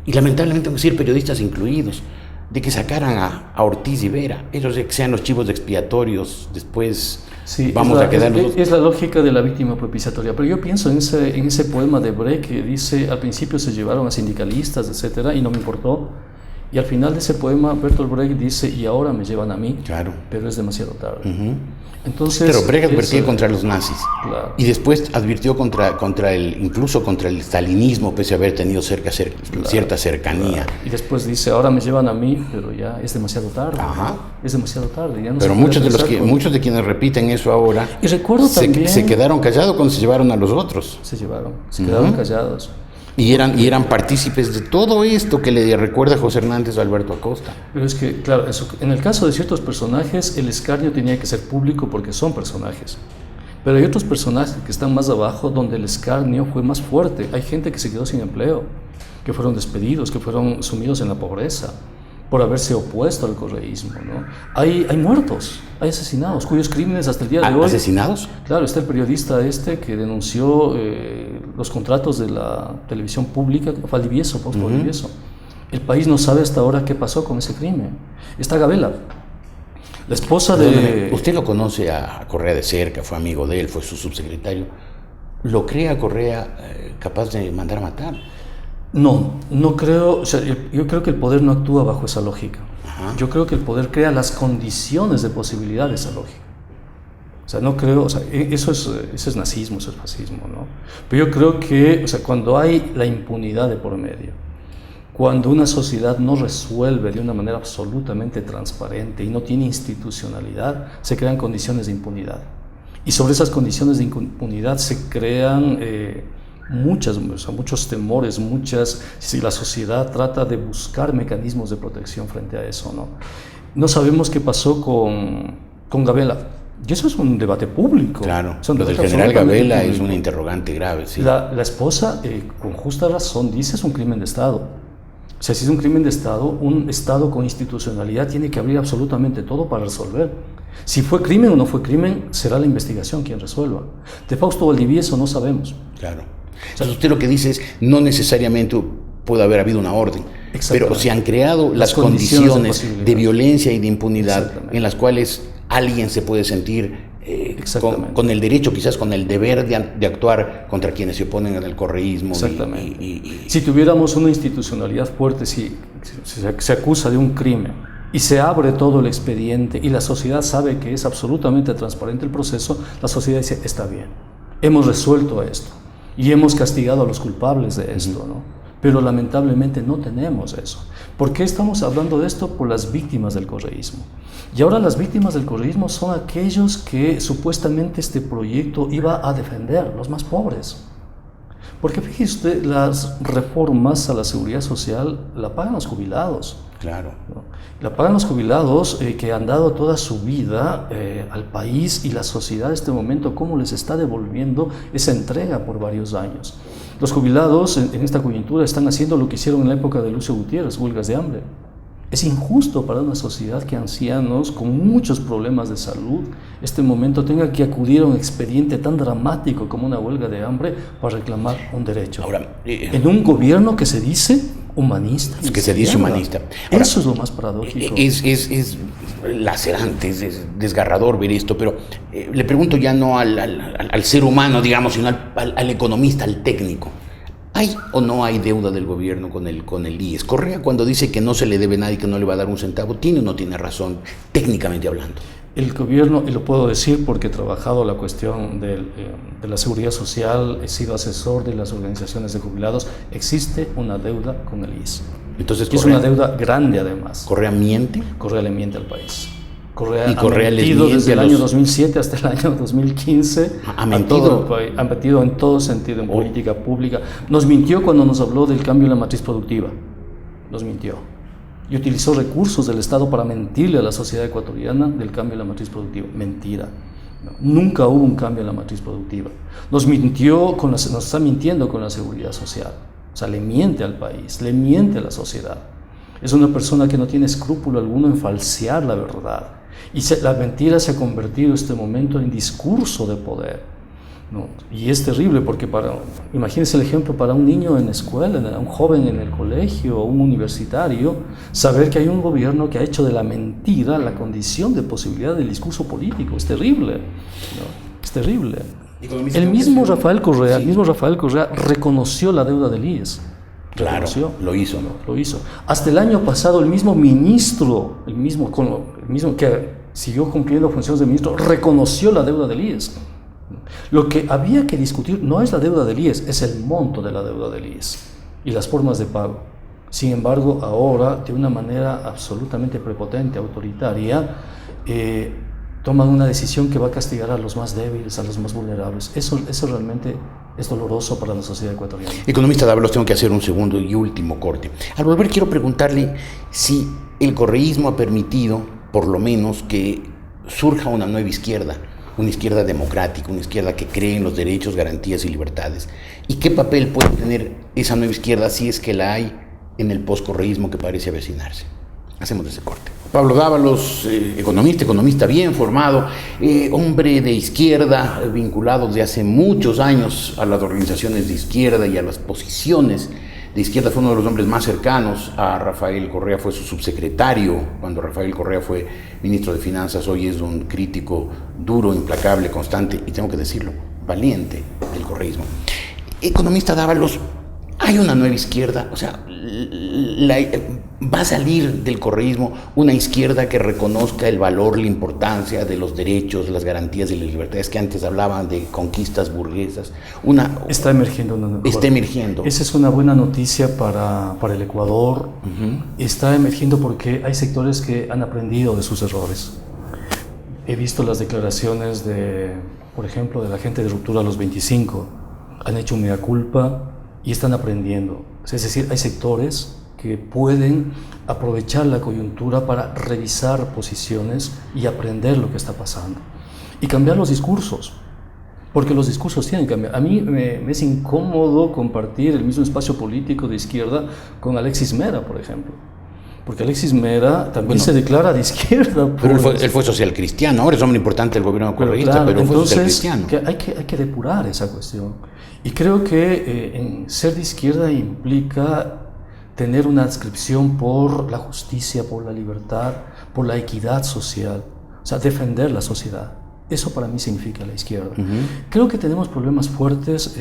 y lamentablemente tengo que decir periodistas incluidos, de que sacaran a Ortiz y Vera, ellos que sean los chivos expiatorios, después sí, vamos a quedar nosotros. Es la lógica de la víctima propiciatoria, pero yo pienso en ese poema de Brecht que dice, al principio se llevaron a sindicalistas, etcétera, y no me importó, y al final de ese poema Bertolt Brecht dice, y ahora me llevan a mí, claro, pero es demasiado tarde. Uh-huh. Entonces, pero Brecht advirtió contra los nazis, claro, y después advirtió incluso contra el stalinismo, pese a haber tenido cierta cercanía. Claro. Y después dice, ahora me llevan a mí, pero ya es demasiado tarde. Ajá. ¿No? Es demasiado tarde. Ya no pero muchos de quienes repiten eso ahora, y recuerdo también, se quedaron callados cuando se llevaron a los otros. Se quedaron callados. Y eran partícipes de todo esto que le recuerda José Hernández a Alberto Acosta. Pero es que, claro, en el caso de ciertos personajes, el escarnio tenía que ser público porque son personajes. Pero hay otros personajes que están más abajo donde el escarnio fue más fuerte. Hay gente que se quedó sin empleo, que fueron despedidos, que fueron sumidos en la pobreza por haberse opuesto al correísmo, ¿no? Hay muertos, hay asesinados, cuyos crímenes hasta el día de hoy... ¿Asesinados? Claro, está el periodista que denunció los contratos de la televisión pública, Valdivieso, Fausto Valdivieso. El país no sabe hasta ahora qué pasó con ese crimen. Está Gabela, la esposa de... Usted lo conoce a Correa de cerca, fue amigo de él, fue su subsecretario. ¿Lo cree a Correa capaz de mandar a matar? No creo, o sea, yo creo que el poder no actúa bajo esa lógica. Ajá. Yo creo que el poder crea las condiciones de posibilidad de esa lógica. O sea, no creo, o sea, eso es nazismo, eso es fascismo, ¿no? Pero yo creo que, o sea, cuando hay la impunidad de por medio, cuando una sociedad no resuelve de una manera absolutamente transparente y no tiene institucionalidad, se crean condiciones de impunidad. Y sobre esas condiciones de impunidad se crean muchos temores, si la sociedad trata de buscar mecanismos de protección frente a eso, ¿no? No sabemos qué pasó con Gabela. Y eso es un debate público. Claro, lo del general Gabela es una interrogante grave. Sí. La esposa, con justa razón, dice es un crimen de Estado. O sea, si es un crimen de Estado, un Estado con institucionalidad tiene que abrir absolutamente todo para resolver. Si fue crimen o no fue crimen, será la investigación quien resuelva. De Fausto Valdivieso no sabemos. Claro. O sea, usted lo que dice es, no necesariamente puede haber habido una orden, pero se han creado las condiciones de violencia y de impunidad en las cuales alguien se puede sentir con el derecho, quizás con el deber de actuar contra quienes se oponen al correísmo. Exactamente. Si tuviéramos una institucionalidad fuerte, si se acusa de un crimen y se abre todo el expediente y la sociedad sabe que es absolutamente transparente el proceso, la sociedad dice, está bien, hemos resuelto esto y hemos castigado a los culpables de esto, ¿no? Pero lamentablemente no tenemos eso. ¿Por qué estamos hablando de esto? Por las víctimas del correísmo. Y ahora las víctimas del correísmo son aquellos que supuestamente este proyecto iba a defender, los más pobres. Porque fíjese usted, las reformas a la seguridad social la pagan los jubilados. Claro. ¿No? La pagan los jubilados que han dado toda su vida al país y la sociedad en este momento, cómo les está devolviendo esa entrega por varios años. Los jubilados en esta coyuntura están haciendo lo que hicieron en la época de Lucio Gutiérrez, huelgas de hambre. Es injusto para una sociedad que ancianos con muchos problemas de salud, este momento tenga que acudir a un expediente tan dramático como una huelga de hambre para reclamar un derecho. Ahora, en un gobierno que se dice humanista. Que se dice humanista. Ahora, eso es lo más paradójico. Es lacerante, es desgarrador ver esto, pero le pregunto ya no al ser humano, digamos, sino al economista, al técnico. ¿Hay o no hay deuda del gobierno con el IES? Correa, cuando dice que no se le debe nada y que no le va a dar un centavo, ¿tiene o no tiene razón, técnicamente hablando? El gobierno, y lo puedo decir porque he trabajado la cuestión de la seguridad social, he sido asesor de las organizaciones de jubilados, existe una deuda con el IES. Entonces, es una deuda grande además. ¿Correa miente? Correa le miente al país. Correa ha mentido desde el año 2007 hasta el año 2015. ¿Ha mentido? Ha mentido en todo sentido, en política pública. Nos mintió cuando nos habló del cambio en la matriz productiva. Nos mintió. Y utilizó recursos del Estado para mentirle a la sociedad ecuatoriana del cambio en la matriz productiva. Mentira. No, nunca hubo un cambio en la matriz productiva. Nos está mintiendo con la seguridad social. O sea, le miente al país, le miente a la sociedad. Es una persona que no tiene escrúpulo alguno en falsear la verdad. Y la mentira se ha convertido en este momento en discurso de poder, ¿no? Y es terrible porque imagínense el ejemplo para un niño en la escuela, un joven en el colegio o un universitario, saber que hay un gobierno que ha hecho de la mentira la condición de posibilidad del discurso político. Es terrible, ¿no? Es terrible. El mismo Rafael Correa reconoció la deuda del IES. Claro, lo hizo. Lo hizo. Hasta el año pasado, el mismo ministro, el mismo que siguió cumpliendo funciones de ministro, reconoció la deuda del IES. Lo que había que discutir no es la deuda del IES, es el monto de la deuda del IES y las formas de pago. Sin embargo, ahora, de una manera absolutamente prepotente, autoritaria, toman una decisión que va a castigar a los más débiles, a los más vulnerables. Eso realmente es doloroso para la sociedad ecuatoriana. Economista Dávalos, tengo que hacer un segundo y último corte. Al volver quiero preguntarle si el correísmo ha permitido, por lo menos, que surja una nueva izquierda, una izquierda democrática, una izquierda que cree en los derechos, garantías y libertades. ¿Y qué papel puede tener esa nueva izquierda si es que la hay en el poscorreísmo que parece avecinarse? Hacemos ese corte. Pablo Dávalos, economista bien formado, hombre de izquierda, vinculado desde hace muchos años a las organizaciones de izquierda y a las posiciones de izquierda. Fue uno de los hombres más cercanos a Rafael Correa, fue su subsecretario cuando Rafael Correa fue ministro de Finanzas. Hoy es un crítico duro, implacable, constante y tengo que decirlo, valiente del correísmo. Economista Dávalos, hay una nueva izquierda, o sea, va a salir del correísmo una izquierda que reconozca el valor, la importancia de los derechos, las garantías y las libertades que antes hablaban de conquistas burguesas. Está emergiendo una nueva. Está emergiendo. Esa es una buena noticia para el Ecuador. Está emergiendo porque hay sectores que han aprendido de sus errores. He visto las declaraciones por ejemplo, de la gente de Ruptura a los 25. Han hecho mea culpa y están aprendiendo. Es decir, hay sectores que pueden aprovechar la coyuntura para revisar posiciones y aprender lo que está pasando. Y cambiar los discursos, porque los discursos tienen que cambiar. A mí me es incómodo compartir el mismo espacio político de izquierda con Alexis Mera, por ejemplo. Porque Alexis Mera también se declara de izquierda. Pero él fue social cristiano, ahora es hombre importante del gobierno correísta, pero fue social cristiano. Hay que depurar esa cuestión. Y creo que en ser de izquierda implica tener una adscripción por la justicia, por la libertad, por la equidad social, o sea, defender la sociedad. Eso para mí significa la izquierda. Creo que tenemos problemas fuertes,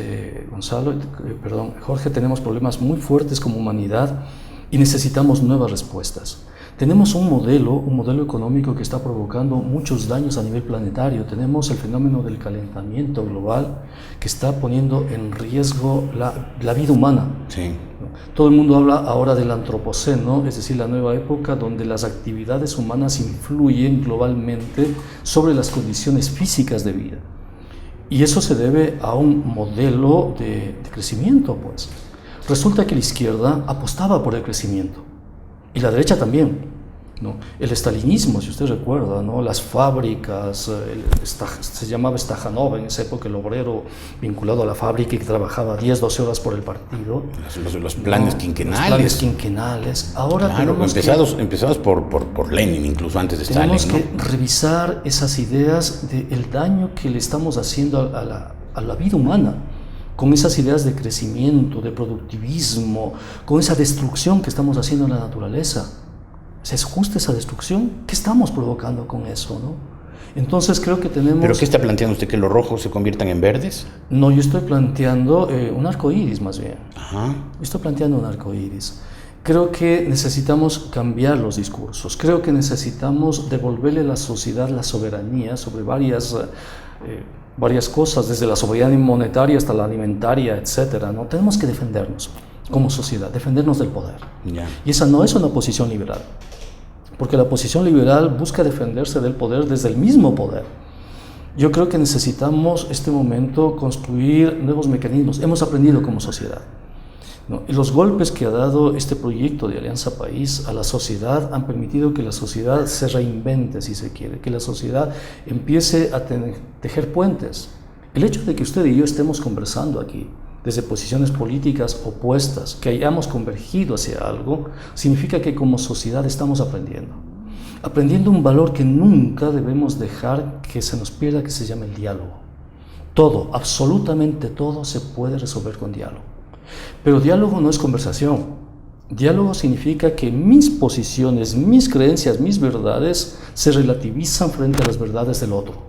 Jorge, tenemos problemas muy fuertes como humanidad y necesitamos nuevas respuestas. Tenemos un modelo económico que está provocando muchos daños a nivel planetario. Tenemos el fenómeno del calentamiento global que está poniendo en riesgo la vida humana. Sí. Todo el mundo habla ahora del antropoceno, es decir, la nueva época donde las actividades humanas influyen globalmente sobre las condiciones físicas de vida. Y eso se debe a un modelo de crecimiento, pues. Resulta que la izquierda apostaba por el crecimiento. Y la derecha también. ¿no? El estalinismo, si usted recuerda, ¿no? Las fábricas, se llamaba Stajanov en esa época, el obrero vinculado a la fábrica y que trabajaba 10, 12 horas por el partido. Los planes quinquenales. Los planes quinquenales. Ahora claro, empezados por Lenin, incluso antes de Stalin. Tenemos que revisar esas ideas del daño que le estamos haciendo a la vida humana, con esas ideas de crecimiento, de productivismo, con esa destrucción que estamos haciendo en la naturaleza. ¿Es justa esa destrucción? ¿Qué estamos provocando con eso, no? Entonces creo que tenemos... ¿Pero qué está planteando usted? ¿Que los rojos se conviertan en verdes? No, yo estoy planteando un arco iris más bien. Ajá. Estoy planteando un arco iris. Creo que necesitamos cambiar los discursos. Creo que necesitamos devolverle a la sociedad la soberanía sobre varias cosas, desde la soberanía monetaria hasta la alimentaria, etcétera, ¿no? Tenemos que defendernos como sociedad, defendernos del poder. Yeah. Y esa no es una posición liberal, porque la posición liberal busca defenderse del poder desde el mismo poder. Yo creo que necesitamos este momento construir nuevos mecanismos. Hemos aprendido como sociedad, ¿no? Y los golpes que ha dado este proyecto de Alianza País a la sociedad han permitido que la sociedad se reinvente, si se quiere, que la sociedad empiece a tejer puentes. El hecho de que usted y yo estemos conversando aquí desde posiciones políticas opuestas, que hayamos convergido hacia algo, significa que como sociedad estamos aprendiendo un valor que nunca debemos dejar que se nos pierda, que se llama el diálogo. Todo, absolutamente todo se puede resolver con diálogo. Pero diálogo no es conversación. Diálogo significa que mis posiciones, mis creencias, mis verdades se relativizan frente a las verdades del otro.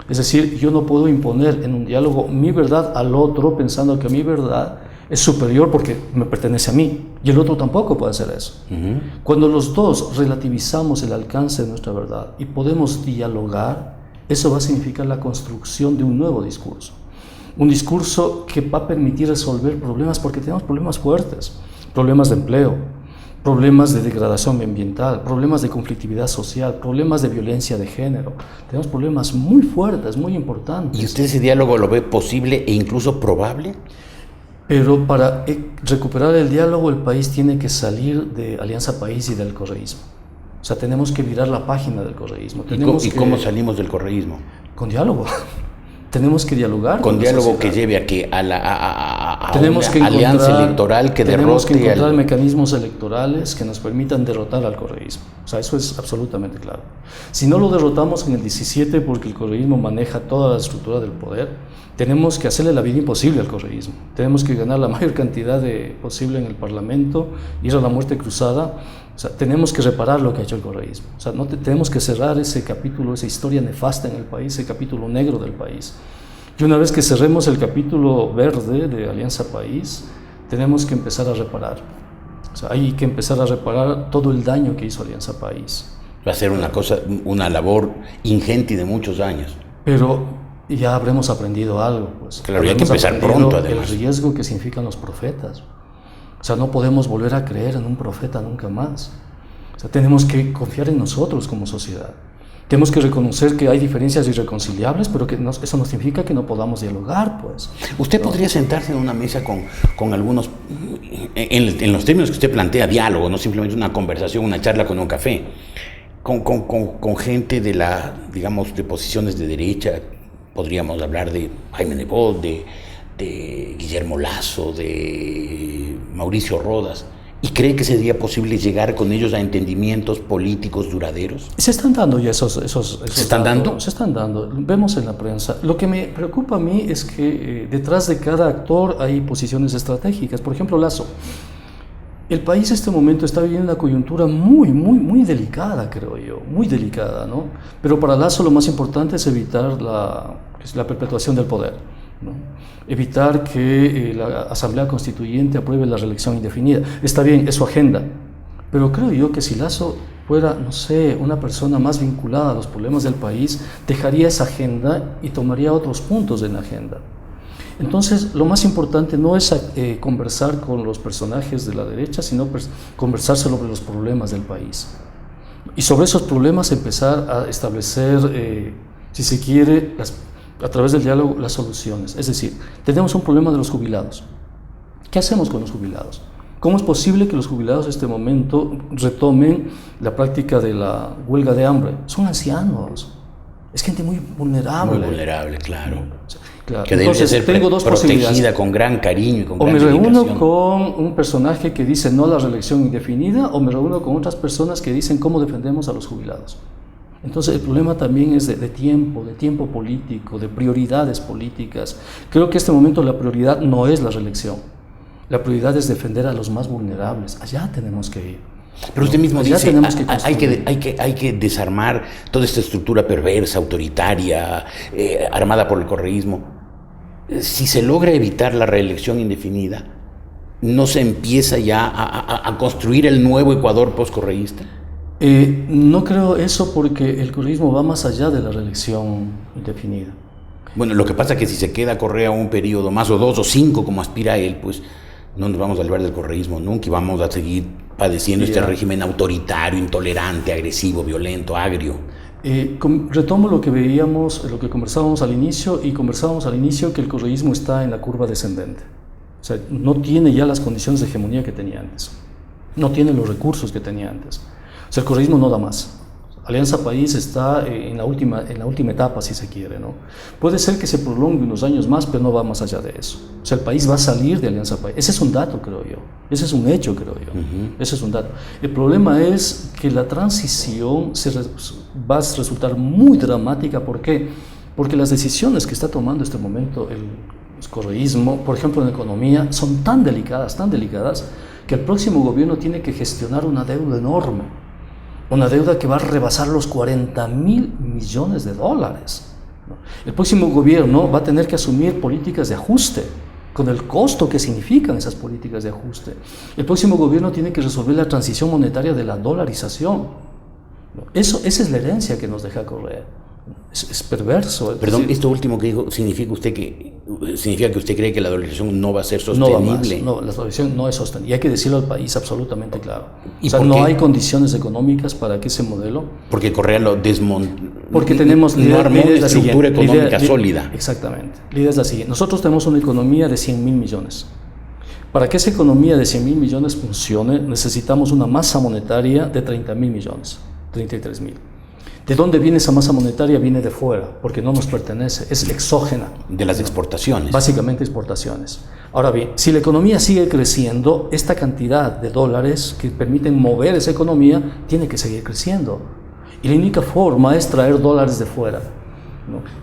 Es decir, yo no puedo imponer en un diálogo mi verdad al otro pensando que mi verdad es superior porque me pertenece a mí, y el otro tampoco puede hacer eso. Uh-huh. Cuando los dos relativizamos el alcance de nuestra verdad y podemos dialogar, eso va a significar la construcción de un nuevo discurso. Un discurso que va a permitir resolver problemas, porque tenemos problemas fuertes, problemas de empleo, problemas de degradación ambiental, problemas de conflictividad social, problemas de violencia de género. Tenemos problemas muy fuertes, muy importantes. ¿Y usted ese diálogo lo ve posible e incluso probable? Pero para recuperar el diálogo, el país tiene que salir de Alianza País y del correísmo. O sea, tenemos que virar la página del correísmo. ¿Y cómo salimos del correísmo? Con diálogo. Tenemos que dialogar con diálogo que lleve a que a una alianza electoral que derrote. Tenemos que encontrar mecanismos electorales que nos permitan derrotar al correísmo. O sea, eso es absolutamente claro. Si no lo derrotamos en el 17 porque el correísmo maneja toda la estructura del poder, tenemos que hacerle la vida imposible al correísmo. Tenemos que ganar la mayor cantidad posible en el Parlamento, ir a la muerte cruzada. O sea, tenemos que reparar lo que ha hecho el correísmo. O sea, tenemos que cerrar ese capítulo, esa historia nefasta en el país, ese capítulo negro del país. Y una vez que cerremos el capítulo verde de Alianza País, tenemos que empezar a reparar. O sea, hay que empezar a reparar todo el daño que hizo Alianza País. Va a ser una labor ingente y de muchos años. Pero ya habremos aprendido algo, pues. Claro, hay que empezar pronto, además. El riesgo que significan los profetas. O sea, no podemos volver a creer en un profeta nunca más. O sea, tenemos que confiar en nosotros como sociedad. Tenemos que reconocer que hay diferencias irreconciliables, pero que eso no significa que no podamos dialogar, pues. Usted podría sentarse en una mesa con algunos, en los términos que usted plantea, diálogo, no simplemente una conversación, una charla con un café, con gente de posiciones de derecha. Podríamos hablar de Jaime Nebot, de Guillermo Lasso, de Mauricio Rodas. ¿Y cree que sería posible llegar con ellos a entendimientos políticos duraderos? Se están dando ya esos ¿Se están dando? Se están dando, vemos en la prensa. Lo que me preocupa a mí es que detrás de cada actor hay posiciones estratégicas. Por ejemplo, Lasso. El país en este momento está viviendo una coyuntura muy, muy, muy delicada, creo yo, muy delicada, ¿no? Pero para Lasso lo más importante es evitar la perpetuación del poder, ¿no? Evitar que la Asamblea Constituyente apruebe la reelección indefinida. Está bien, es su agenda, pero creo yo que si Lasso fuera, no sé, una persona más vinculada a los problemas del país, dejaría esa agenda y tomaría otros puntos en la agenda. Entonces, lo más importante no es conversar con los personajes de la derecha, sino conversar sobre los problemas del país. Y sobre esos problemas empezar a establecer, si se quiere, a través del diálogo, las soluciones. Es decir, tenemos un problema de los jubilados. ¿Qué hacemos con los jubilados? ¿Cómo es posible que los jubilados en este momento retomen la práctica de la huelga de hambre? Son ancianos, es gente muy vulnerable. Muy vulnerable, claro. Claro. Que debe Entonces, ser tengo dos protegida posibilidades. con gran cariño y con O gran me reúno dedicación. con un personaje que dice no a la reelección indefinida, o me reúno con otras personas que dicen cómo defendemos a los jubilados. Entonces el problema también es de tiempo político, de prioridades políticas. Creo que en este momento la prioridad no es la reelección. La prioridad es defender a los más vulnerables. Allá tenemos que ir. Pero usted mismo Allá dice, tenemos que hay que desarmar toda esta estructura perversa, autoritaria, armada por el correísmo. Si se logra evitar la reelección indefinida, ¿no se empieza ya a construir el nuevo Ecuador postcorreísta? No creo eso, porque el correísmo va más allá de la reelección indefinida. Bueno, lo que pasa es que si se queda Correa un periodo más, o 2 o 5, como aspira él, pues no nos vamos a librar del correísmo nunca y vamos a seguir padeciendo este régimen autoritario, intolerante, agresivo, violento, agrio. Retomo lo que veíamos, lo que conversábamos al inicio, que el correísmo está en la curva descendente. O sea, no tiene ya las condiciones de hegemonía que tenía antes, no tiene los recursos que tenía antes. O sea, el correísmo no da más. Alianza País está en la última etapa, si se quiere, ¿no? Puede ser que se prolongue unos años más, pero no va más allá de eso. O sea, el país va a salir de Alianza País. Ese es un dato, creo yo. Ese es un hecho, creo yo. Ese es un dato. El problema es que la transición va a resultar muy dramática. ¿Por qué? Porque las decisiones que está tomando en este momento el correísmo, por ejemplo en economía, son tan delicadas, que el próximo gobierno tiene que gestionar una deuda enorme. Una deuda que va a rebasar los 40.000 millones de dólares. El próximo gobierno va a tener que asumir políticas de ajuste, con el costo que significan esas políticas de ajuste. El próximo gobierno tiene que resolver la transición monetaria de la dolarización. Esa es la herencia que nos deja Correa. Es perverso. Perdón, decir, esto último que dijo, ¿significa que usted cree que la dolarización no va a ser sostenible? No, la dolarización no es sostenible. Y hay que decirlo al país absolutamente claro. O sea, no hay condiciones económicas para que ese modelo... Porque Correa lo desmontó. Porque tenemos... No armó una estructura económica sólida. Exactamente. La idea es la siguiente. Nosotros tenemos una economía de 100.000 millones. Para que esa economía de 100.000 millones funcione, necesitamos una masa monetaria de 30.000 millones, 33.000. ¿De dónde viene esa masa monetaria? Viene de fuera, porque no nos pertenece, es exógena. De las exportaciones. Básicamente exportaciones. Ahora bien, si la economía sigue creciendo, esta cantidad de dólares que permiten mover esa economía tiene que seguir creciendo. Y la única forma es traer dólares de fuera.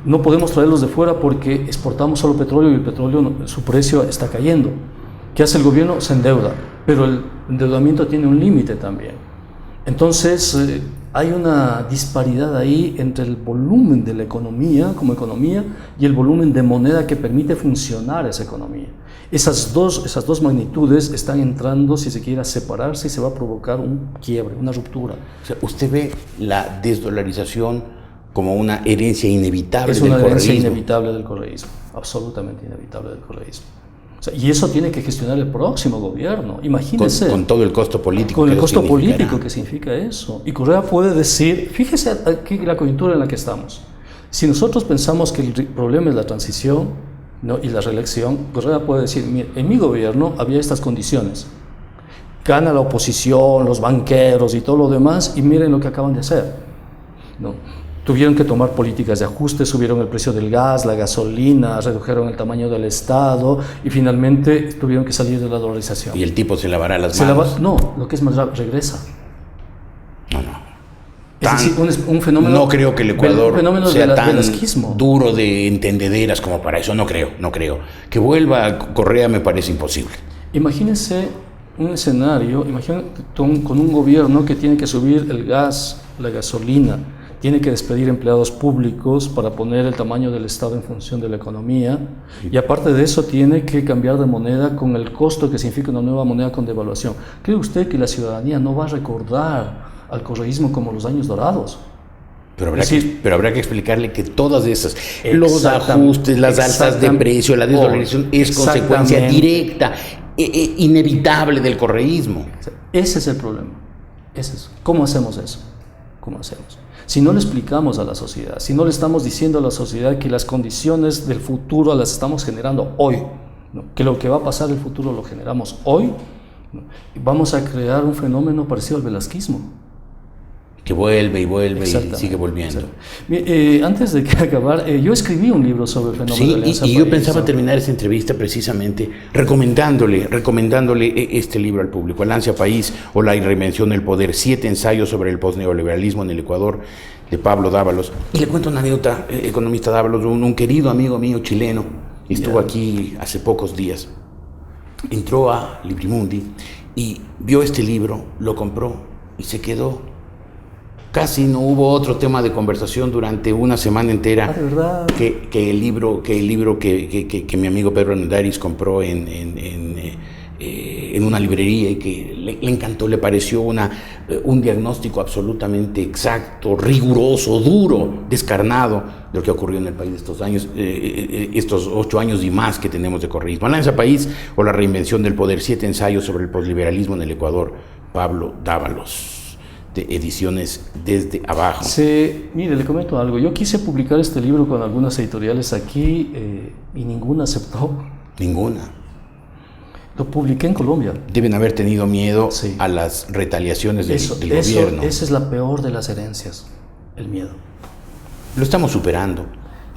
No podemos traerlos de fuera porque exportamos solo petróleo y el petróleo, su precio está cayendo. ¿Qué hace el gobierno? Se endeuda, pero el endeudamiento tiene un límite también. Entonces, hay una disparidad ahí entre el volumen de la economía como economía y el volumen de moneda que permite funcionar esa economía. Esas dos magnitudes están entrando, si se quiere, a separarse y se va a provocar un quiebre, una ruptura. O sea, ¿usted ve la desdolarización como una herencia inevitable del correísmo? Es una herencia inevitable del correísmo, absolutamente inevitable del correísmo. O sea, y eso tiene que gestionar el próximo gobierno. Imagínense. Con todo el costo político. Con el costo político que significa eso. Y Correa puede decir, fíjese aquí la coyuntura en la que estamos. Si nosotros pensamos que el problema es la transición, ¿no?, y la reelección, Correa puede decir, mire, en mi gobierno había estas condiciones. Gana la oposición, los banqueros y todo lo demás, y miren lo que acaban de hacer, ¿no? Tuvieron que tomar políticas de ajuste, subieron el precio del gas, la gasolina, redujeron el tamaño del Estado y finalmente tuvieron que salir de la dolarización. ¿Y el tipo se lavará las manos? No, lo que es más grave, regresa. No. Es decir, un fenómeno... No creo que el Ecuador sea tan velasquismo. Duro de entendederas como para eso, no creo. Que vuelva a Correa me parece imposible. Imagínense un escenario, con un gobierno que tiene que subir el gas, la gasolina, tiene que despedir empleados públicos para poner el tamaño del Estado en función de la economía, y aparte de eso tiene que cambiar de moneda con el costo que significa una nueva moneda con devaluación. ¿Cree usted que la ciudadanía no va a recordar al correísmo como los años dorados? Pero habrá que explicarle que todas esas, los ajustes, las alzas de precio, la desvalorización es consecuencia directa, inevitable del correísmo. Ese es el problema. ¿Cómo hacemos eso? Si no le explicamos a la sociedad, si no le estamos diciendo a la sociedad que las condiciones del futuro las estamos generando hoy, ¿no?, que lo que va a pasar en el futuro lo generamos hoy, ¿no? Vamos a crear un fenómeno parecido al velasquismo. Que vuelve y vuelve y sigue volviendo. Antes de acabar, yo escribí un libro sobre el fenómeno de Alianza y País. yo pensaba terminar esta entrevista precisamente recomendándole este libro al público, Alianza País o la reinvención del poder, 7 ensayos sobre el posneoliberalismo en el Ecuador, de Pablo Dávalos. Y le cuento una anécdota, economista Dávalos, un querido amigo mío chileno, estuvo aquí hace pocos días, entró a Librimundi y vio este libro, lo compró y se quedó. Casi no hubo otro tema de conversación durante una semana entera ¿verdad? que el libro que mi amigo Pedro Nadaris compró en una librería y que le encantó, le pareció un diagnóstico absolutamente exacto, riguroso, duro, descarnado de lo que ocurrió en el país estos años, estos 8 años y más que tenemos de correísmo. Alianza País o la reinvención del poder, 7 ensayos sobre el posliberalismo en el Ecuador, Pablo Dávalos, de Ediciones Desde Abajo. Sí, mire, le comento algo. Yo quise publicar este libro con algunas editoriales aquí y ninguna aceptó. Ninguna. Lo publiqué en Colombia. Deben haber tenido miedo a las retaliaciones del gobierno. Esa es la peor de las herencias, el miedo. Lo estamos superando.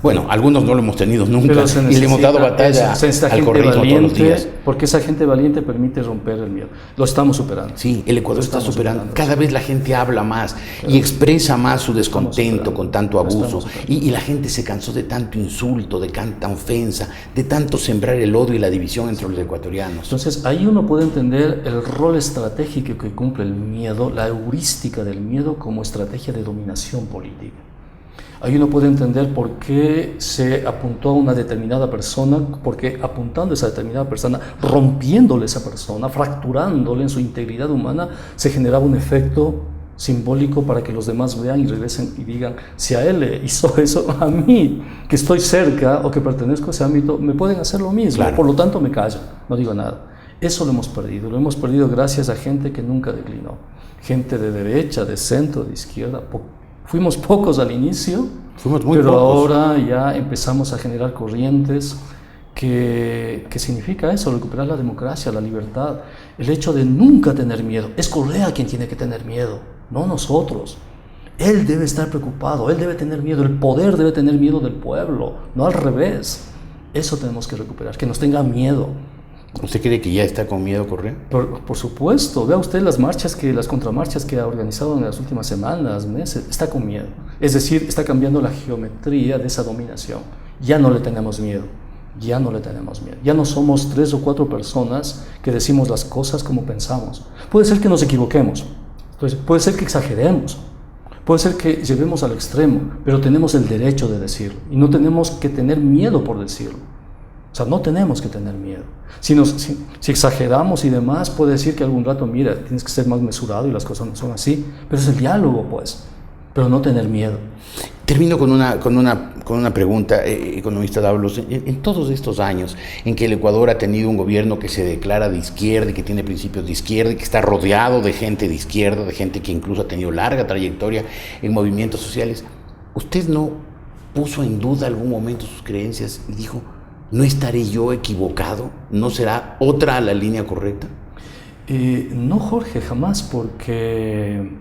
Bueno, algunos no lo hemos tenido nunca y le hemos dado batalla al correísmo todos los días. Porque esa gente valiente permite romper el miedo. Lo estamos superando. Sí, el Ecuador está superando. Cada vez la gente habla más y expresa más su descontento con tanto abuso. Y la gente se cansó de tanto insulto, de tanta ofensa, de tanto sembrar el odio y la división entre los ecuatorianos. Entonces, ahí uno puede entender el rol estratégico que cumple el miedo, la heurística del miedo como estrategia de dominación política. Ahí uno puede entender por qué se apuntó a una determinada persona, porque apuntando a esa determinada persona, rompiéndole a esa persona, fracturándole en su integridad humana, se generaba un efecto simbólico para que los demás vean y regresen y digan, si a él le hizo eso, a mí, que estoy cerca o que pertenezco a ese ámbito, me pueden hacer lo mismo, claro. Por lo tanto me callo, no digo nada. Eso lo hemos perdido gracias a gente que nunca declinó, gente de derecha, de centro, de izquierda. Fuimos pocos al inicio, pero ahora ya empezamos a generar corrientes que significa eso, recuperar la democracia, la libertad, el hecho de nunca tener miedo. Es Correa quien tiene que tener miedo, no nosotros. Él debe estar preocupado, él debe tener miedo, el poder debe tener miedo del pueblo, no al revés. Eso tenemos que recuperar, que nos tenga miedo. ¿Usted cree que ya está con miedo Correa? Por supuesto. Vea usted las contramarchas que ha organizado en las últimas semanas, meses. Está con miedo. Es decir, está cambiando la geometría de esa dominación. Ya no le tenemos miedo. Ya no le tenemos miedo. Ya no somos 3 o 4 personas que decimos las cosas como pensamos. Puede ser que nos equivoquemos. Entonces, puede ser que exageremos. Puede ser que llevemos al extremo, pero tenemos el derecho de decirlo. Y no tenemos que tener miedo por decirlo. O sea, no tenemos que tener miedo. Si exageramos y demás, puede decir que algún rato, mira, tienes que ser más mesurado y las cosas no son así. Pero es el diálogo, pues. Pero no tener miedo. Termino con una pregunta, economista Dávalos. En todos estos años en que el Ecuador ha tenido un gobierno que se declara de izquierda y que tiene principios de izquierda y que está rodeado de gente de izquierda, de gente que incluso ha tenido larga trayectoria en movimientos sociales, ¿usted no puso en duda algún momento sus creencias y dijo, ¿no estaré yo equivocado? ¿No será otra la línea correcta? No, Jorge, jamás, porque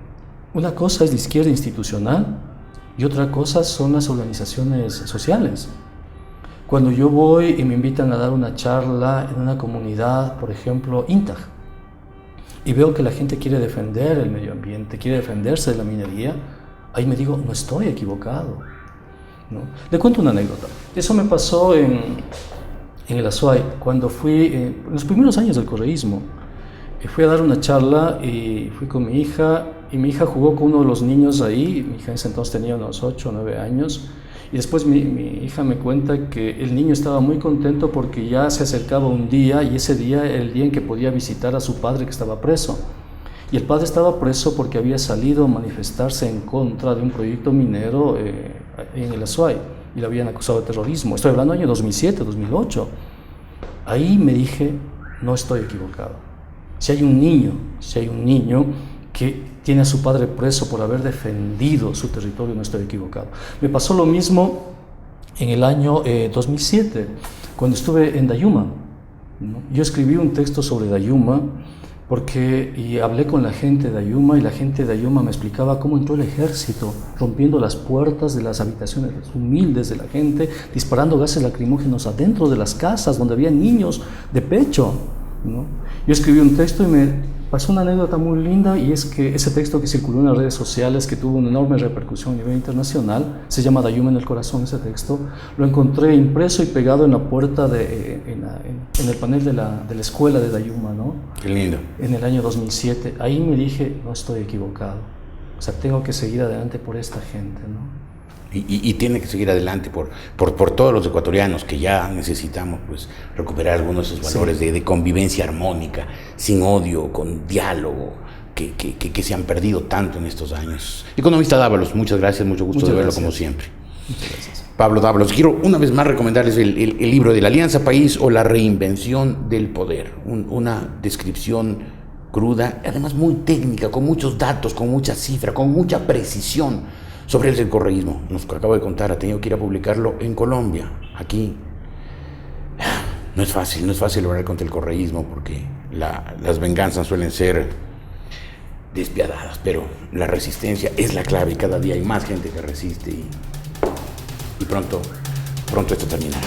una cosa es la izquierda institucional y otra cosa son las organizaciones sociales. Cuando yo voy y me invitan a dar una charla en una comunidad, por ejemplo, INTAG, y veo que la gente quiere defender el medio ambiente, quiere defenderse de la minería, ahí me digo, no estoy equivocado, ¿no? Le cuento una anécdota. Eso me pasó en el Azuay, cuando fui, en los primeros años del correísmo. Fui a dar una charla y fui con mi hija, y mi hija jugó con uno de los niños ahí. Mi hija en ese entonces tenía unos 8 o 9 años, y después mi hija me cuenta que el niño estaba muy contento porque ya se acercaba un día, y ese día era el día en que podía visitar a su padre que estaba preso. Y el padre estaba preso porque había salido a manifestarse en contra de un proyecto minero en el Azuay, y lo habían acusado de terrorismo. Estoy hablando del año 2007, 2008. Ahí me dije, no estoy equivocado. Si hay un niño que tiene a su padre preso por haber defendido su territorio, no estoy equivocado. Me pasó lo mismo en el año 2007, cuando estuve en Dayuma, ¿no? Yo escribí un texto sobre Dayuma Y hablé con la gente de Ayuma y la gente de Ayuma me explicaba cómo entró el ejército, rompiendo las puertas de las habitaciones humildes de la gente, disparando gases lacrimógenos adentro de las casas donde había niños de pecho, ¿no? Yo escribí un texto y me pasó una anécdota muy linda, y es que ese texto que circuló en las redes sociales, que tuvo una enorme repercusión a nivel internacional, se llama De Ayuma en el corazón. Ese texto lo encontré impreso y pegado en la puerta, en el panel de la escuela de Ayuma, ¿no? Qué lindo. En el año 2007. Ahí me dije, no estoy equivocado, o sea, tengo que seguir adelante por esta gente, ¿no? Y tiene que seguir adelante por todos los ecuatorianos que ya necesitamos, pues, recuperar algunos de esos valores, sí, de convivencia armónica, sin odio, con diálogo, que se han perdido tanto en estos años. Economista Dávalos, muchas gracias, mucho gusto de verlo como siempre. Muchas gracias. Pablo Dávalos, quiero una vez más recomendarles el libro de La Alianza País o La Reinvención del Poder, una descripción cruda, además muy técnica, con muchos datos, con mucha cifra, con mucha precisión sobre el correísmo. Nos acabo de contar, ha tenido que ir a publicarlo en Colombia. Aquí no es fácil lograr contra el correísmo, porque las venganzas suelen ser despiadadas, pero la resistencia es la clave, y cada día hay más gente que resiste, y pronto esto terminará.